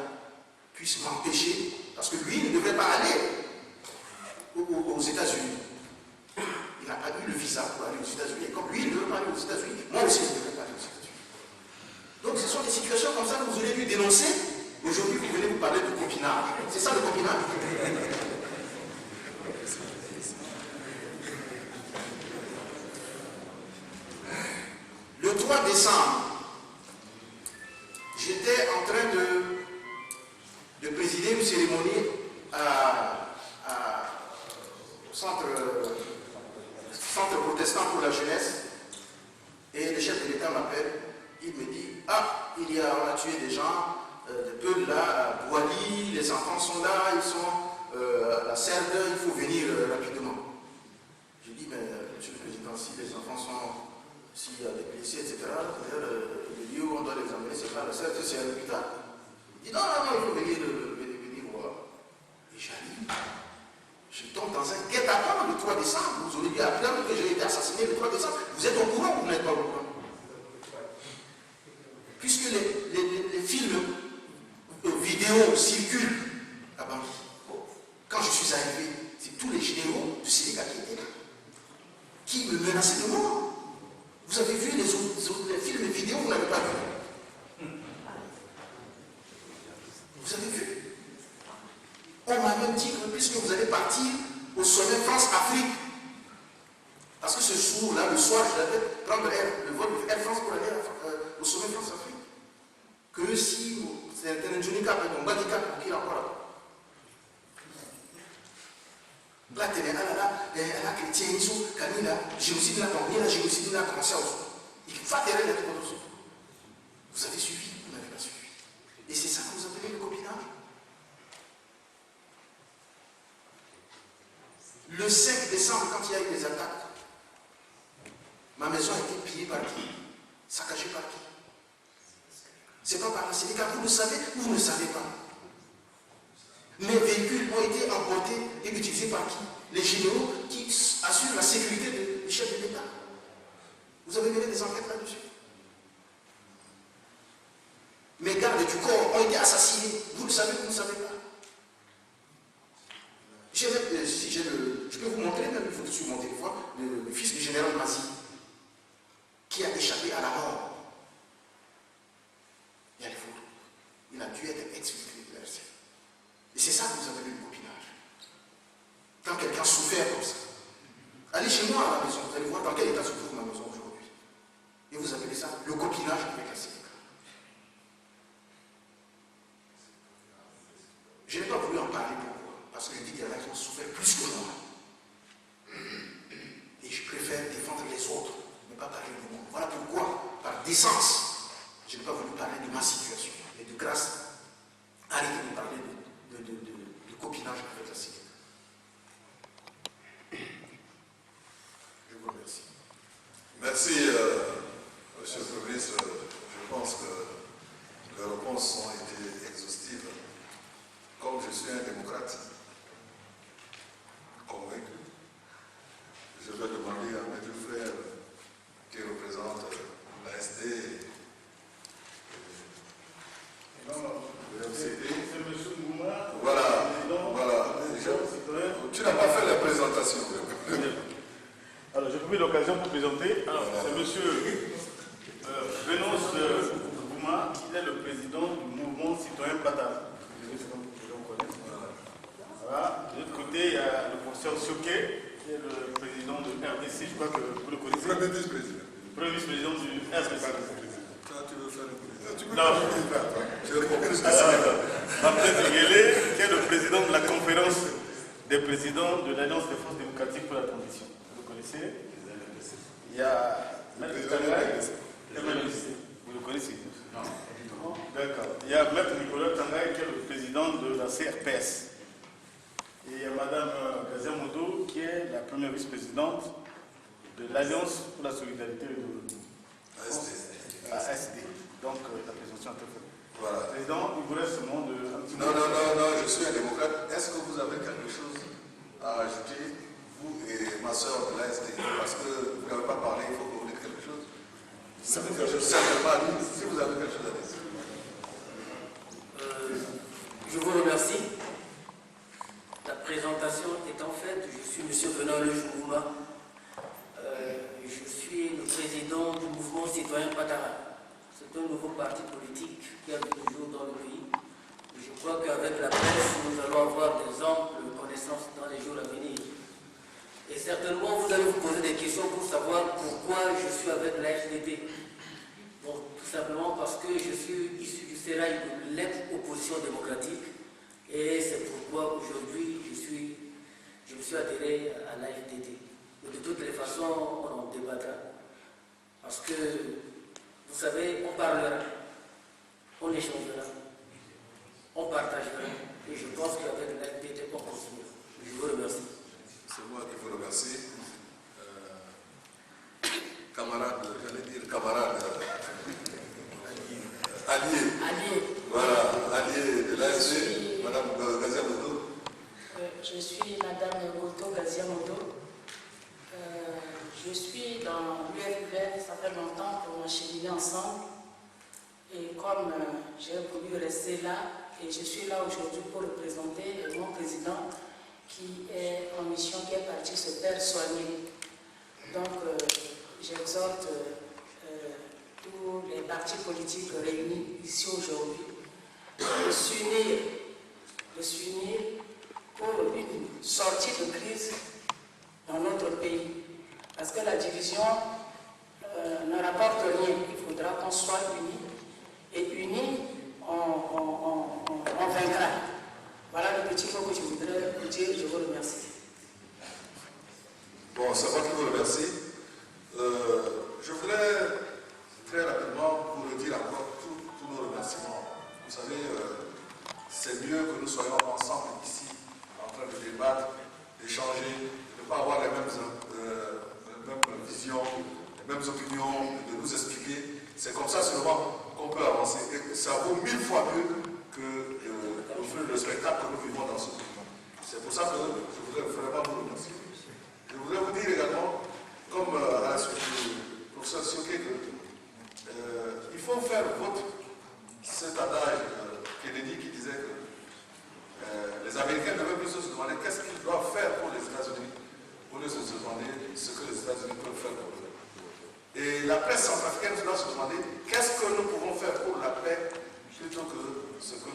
puisse m'empêcher, parce que lui ne devrait pas aller aux États-Unis. il n'a pas eu le visa pour aller aux États-Unis. Et comme lui, il ne veut pas aller aux États-Unis, moi aussi, je ne veux pas aller aux États-Unis. Donc ce sont des situations comme ça que vous aurez dû dénoncer. Aujourd'hui, vous venez vous parler de copinage. C'est ça le copinage. Le 3 décembre, j'étais en train de présider une cérémonie au centre protestant pour la jeunesse. Et le chef de l'État m'appelle, il me dit, ah, on a tué des gens, des peuples là, à Boali, les enfants sont là, ils sont à la Serde, il faut venir rapidement. Je dis, mais monsieur le Président, si les enfants sont, s'il y a des blessés, etc., le lieu où on doit les emmener, c'est pas la Serde, c'est à l'hôpital. Il dit, non, il faut venir voir. Et j'arrive. Je tombe dans un guet-apens le 3 décembre. Vous aurez dû apprendre que j'ai été assassiné le 3 décembre. Vous êtes au courant ou vous n'êtes pas au courant? Puisque les films vidéo circulent à Bangui. Quand je suis arrivé, c'est tous les généraux du Sénégal qui étaient là, qui me menaçaient de mort. Vous avez vu les films vidéo, vous n'avez pas vu. Vous avez vu? On m'a même dit que puisque vous allez partir au sommet France-Afrique, parce que ce jour-là, le soir, je devais prendre le vol de Air France pour aller au sommet France-Afrique, que si c'est un handicap, un handicap qui est encore là. Là, elle a chrétien, ils sont, Camilla, génocide là, la génocide là, commencé à aussi. Il va terrer les autres. Vous avez suivi, vous n'avez pas suivi. Et c'est ça que vous appelez le copinage. Le 5 décembre, quand il y a eu des attaques, ma maison a été pillée par qui? Saccagée par qui? C'est pas par la Sénégal, vous le savez ou vous ne savez pas. Mes véhicules ont été emportés et utilisés par qui? Les généraux qui assurent la sécurité du chef de l'État. Vous avez mené des enquêtes là-dessus. Mes gardes du corps ont été assassinés. Vous le savez ou vous ne savez pas. Je peux vous montrer, même une photo sur mon téléphone, le fils du général Mazi, qui a échappé à la mort. Il y a les photos. Il a dû être exfiltré de l'RC. Et c'est ça que vous appelez le copinage. Quand quelqu'un souffert comme ça, allez chez moi à la maison, vous allez voir dans quel état se trouve ma maison aujourd'hui. Et vous appelez ça le copinage avec la Sénégal. Je n'ai pas voulu en parler pourquoi? Parce que je dis qu'il y en a qui ont souffert plus que moi. Et je préfère défendre les autres, ne pas parler de moi. Voilà pourquoi, par décence, je n'ai pas voulu parler de ma situation. Et de grâce, arrêtez de parler de copinage avec la Sénégal. Je vous remercie. Merci, Monsieur le Premier ministre. Je pense que les réponses ont été exhaustives. Comme je suis un démocrate convaincu, je vais demander à mes deux frères qui représentent l'ASD et l'MCD. C'est M. Ngouma. Voilà. Tu n'as pas fait la présentation. Alors, j'ai pris l'occasion pour présenter. Alors, c'est M. Vénus Ngouma, qui est le président du mouvement citoyen Pata. Voilà. De l'autre côté, il y a le professeur Sioké, qui est le président de RDC. Je crois que vous le connaissez. Premier vice-président. Premier vice-président du RDC. Quand tu veux faire le président, tu peux non. Je propose que Après Ziguélé, qui est le président de la conférence des présidents de l'Alliance des forces démocratiques pour la transition. Vous le connaissez? Il y a Maître Tangaï. Vous le connaissez? Non. D'accord. Il y a Maître Nicolas Tangaï, qui est le président de la CRPS. Et il y a Mme Gazia Modo, qui est la première vice-présidente de l'Alliance pour la solidarité et le développement. ASD. Donc, la présentation est faite. Voilà. Président, il vous reste ce monde de... Non, je suis un démocrate. Est-ce que vous avez quelque chose à ajouter, vous et ma soeur de l'ASD? Parce que vous n'avez pas parlé, il faut que vous dites quelque chose. Simplement, si vous avez quelque chose à dire. Je vous remercie. La présentation étant faite, je suis M. Venant Le Jougouma, président du mouvement citoyen Patara. C'est un nouveau parti politique qui a vu le jour dans le pays. Je crois qu'avec la presse, nous allons avoir des amples connaissances dans les jours à venir. Et certainement, vous allez vous poser des questions pour savoir pourquoi je suis avec la FDP. Bon, tout simplement parce que je suis issu du sérail de l'ex-opposition démocratique. Et c'est pourquoi aujourd'hui, je me suis adhéré à l'AFDT. De toutes les façons, on en débattra. Parce que, vous savez, on parlera, on échangera, on partagera. Et je pense qu'avec l'AFDT, on continue. Je vous remercie. C'est moi qui vous remercie. Camarade, j'allais dire camarade, allié. Voilà, allié de l'AFD, Madame Gazia Modo. Je suis Madame Goto Gazia Modo. Je suis dans l'UFVR, ça fait longtemps qu'on a cheminé ensemble. Et comme j'ai voulu rester là, et je suis là aujourd'hui pour représenter mon président qui est en mission, qui est parti se faire soigner. Donc, j'exhorte tous les partis politiques réunis ici aujourd'hui de s'unir pour une sortie de crise dans notre pays. Parce que la division ne rapporte rien. Il faudra qu'on soit unis. Et unis, on vaincra. Voilà le petit mot que je voudrais vous dire. Je vous remercie. Bon, c'est moi qui vous remercie. Je voudrais très rapidement vous redire encore tous nos remerciements. Vous savez, c'est mieux que nous soyons ensemble ici, en train de débattre, d'échanger, de ne pas avoir les mêmes visions, les mêmes opinions, de nous expliquer. C'est comme ça seulement qu'on peut avancer. Et ça vaut 1000 fois mieux que le spectacle que nous vivons dans ce moment. C'est pour ça que je voudrais vraiment vous remercier. Je voudrais vous dire également, comme à la suite du professeur Sioké, il faut faire votre cet adage Kennedy qui disait que les Américains devaient plus se demander qu'est-ce qu'ils doivent faire pour les États-Unis, pour les se demander ce que les États-Unis peuvent faire pour eux. Et la presse centrafricaine doit se demander qu'est-ce que nous pouvons faire pour la paix plutôt que ce que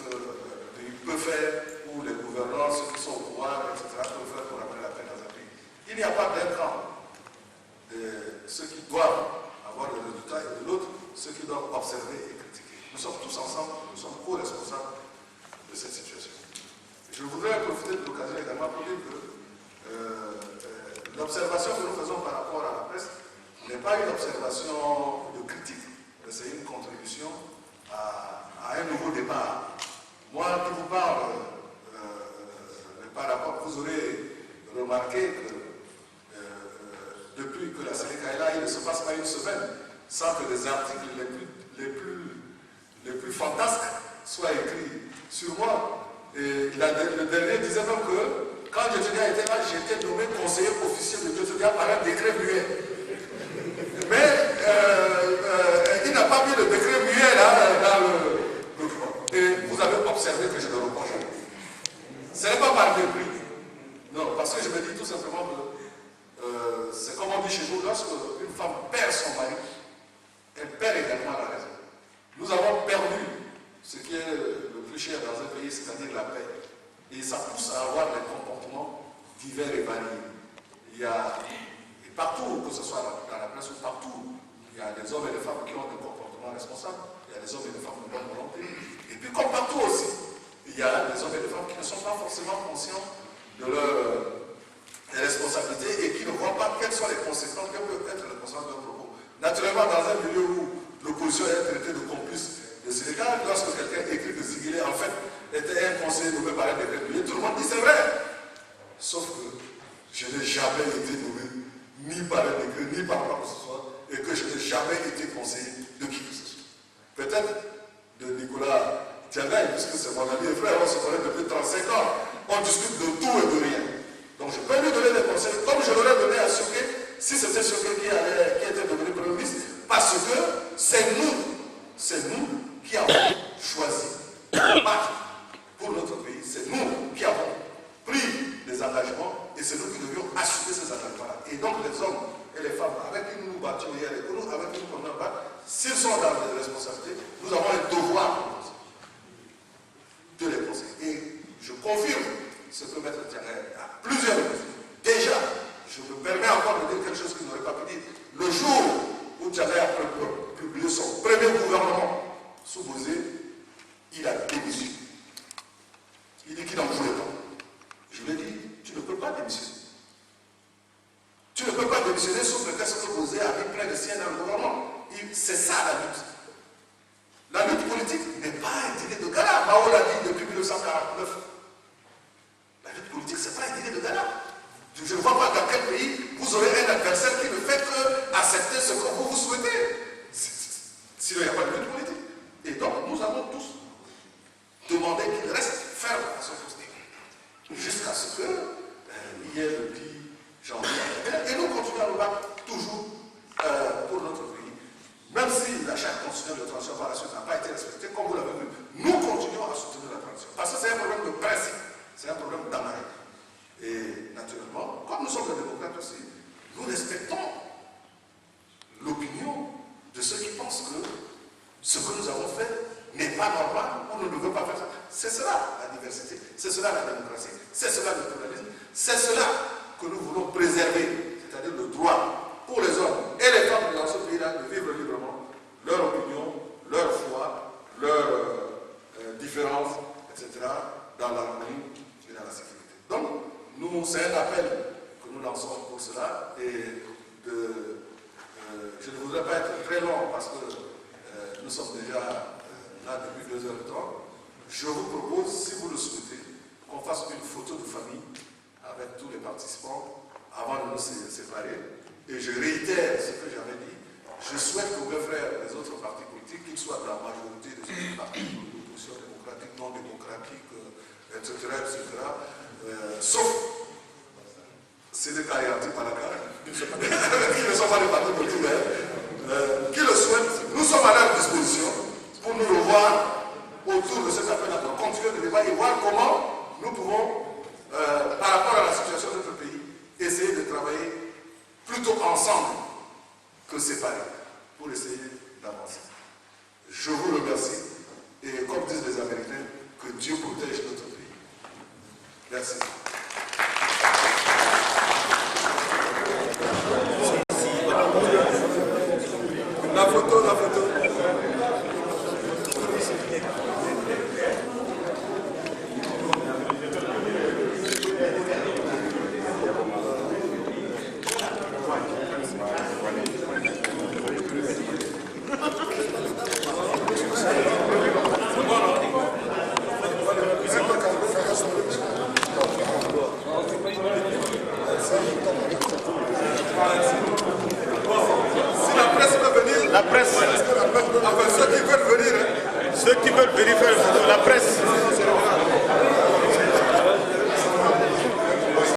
le pays peut faire, ou les gouvernants, ceux qui sont au pouvoir, etc., peuvent faire pour amener la paix dans un pays. Il n'y a pas d'un camp de ceux qui doivent avoir le résultat et de l'autre, ceux qui doivent observer et critiquer. Nous sommes tous ensemble, nous sommes co-responsables de cette situation. Je voudrais profiter de l'occasion également pour dire que l'observation que nous faisons par rapport à la presse n'est pas une observation de critique, mais c'est une contribution à un nouveau départ. Moi qui vous parle par rapport, vous aurez remarqué que depuis que la Sénégal est là, il ne se passe pas une semaine sans que les articles les plus fantasques soient écrits sur moi. Et le dernier disait même que quand Dieudonné était là, j'étais nommé conseiller officiel de Dieudonné par un décret muet. Mais il n'a pas mis le décret muet là dans le document. Et vous avez observé que je le reproche. Ce n'est pas par mépris. Non, parce que je me dis tout simplement que c'est comme on dit chez nous, lorsque une femme perd son mari, elle perd également la raison. Nous avons perdu ce qui est le plus cher dans un pays, c'est-à-dire la paix. Et ça pousse à avoir des comportements divers et variés. Il y a, et partout, que ce soit dans la presse ou partout, il y a des hommes et des femmes qui ont des comportements responsables, il y a des hommes et des femmes de bonne volonté. Et puis comme partout aussi, il y a des hommes et des femmes qui ne sont pas forcément conscients de leurs responsabilités et qui ne voient pas quelles sont les conséquences, quelles peuvent être les conséquences de leurs propos. Naturellement, dans un milieu où l'opposition est traitée de complice de Sénégal, lorsque quelqu'un écrit que Ziguilé, en fait, était un conseiller nommé par un décret muet, tout le monde dit c'est vrai. Sauf que je n'ai jamais été nommé ni par un décret, ni par quoi que ce soit, et que je n'ai jamais été conseiller de qui que ce soit. Peut-être de Nicolas Tiangaï, puisque c'est mon ami et frère, on se connaît depuis 35 ans, on discute de tout et de rien. Donc je peux lui donner des conseils, comme je l'aurais donné à Sioké, si c'était Sioké qui était devenu Premier ministre, parce que c'est nous qui avons choisi le parti pour notre pays, c'est nous qui avons pris des engagements et c'est nous qui devions assumer ces engagements-là. Et donc les hommes et les hier et que nous, avec une première bac, s'ils sont dans les responsabilités, nous avons le devoir de les conseiller. Et je confirme ce que Maître Diarra a plusieurs reprises. Déjà, je me permets encore de dire quelque chose qu'il n'aurait pas pu dire. Le jour où Diarra a publié son premier gouvernement sous Bozé, il a démissionné. Il dit qu'il n'en voulait pas. Je lui ai dit, tu ne peux pas démissionner. Tu ne peux pas démissionner sous prétexte que Bozé a mis près de 100 dans le gouvernement. C'est ça la lutte. La lutte politique n'est pas un dîner de gala. Mao l'a dit depuis 1949. La lutte politique, ce n'est pas un dîner de gala. Je ne vois pas dans quel pays vous aurez un adversaire qui ne fait que accepter ce que vous souhaitez. Sinon, il n'y a pas de lutte politique. Et donc, nous avons tous demandé qu'il reste ferme à son poste. Jusqu'à ce que il y ait le 10 janvier. Et nous continuons à nous battre toujours pour notre pays. Même si la charte constitutionnelle de transition par la suite n'a pas été respectée, comme vous l'avez vu, nous continuons à soutenir la transition. Parce que c'est un problème de principe, c'est un problème d'amarique. Et naturellement, comme nous sommes des démocrates aussi, nous respectons l'opinion de ceux qui pensent que ce que nous avons fait n'est pas normal ou ne devons pas faire ça. C'est cela la diversité, c'est cela la démocratie, c'est cela le pluralisme, c'est cela que nous voulons préserver, c'est-à-dire le droit pour les hommes et les femmes dans ce pays-là de vivre librement leur opinion, leur foi, leurs différences, etc., dans l'harmonie et dans la sécurité. Donc, c'est un appel que nous lançons pour cela et je ne voudrais pas être très long parce que nous sommes déjà là depuis 2 heures de temps. Je vous propose, si vous le souhaitez, qu'on fasse une photo de famille avec tous les participants avant de nous séparer. Et je réitère ce que j'avais dit. Je souhaite que mes frères des autres partis politiques, qu'ils soient de la majorité des autres partis, d'opposition démocratique, non démocratique, etc., sauf CDK et Anti-Palaka, qui ne sont pas des partis politiques, qui le souhaitent. Nous sommes à leur disposition pour nous revoir autour de cet appel-là, continuer le débat et voir comment nous pouvons, par rapport à la situation de notre pays, essayer de travailler plutôt ensemble que séparés pour essayer d'avancer. Je vous remercie et comme disent les Américains, que Dieu protège notre pays. Merci. La photo. La presse. Enfin, ceux qui veulent venir faire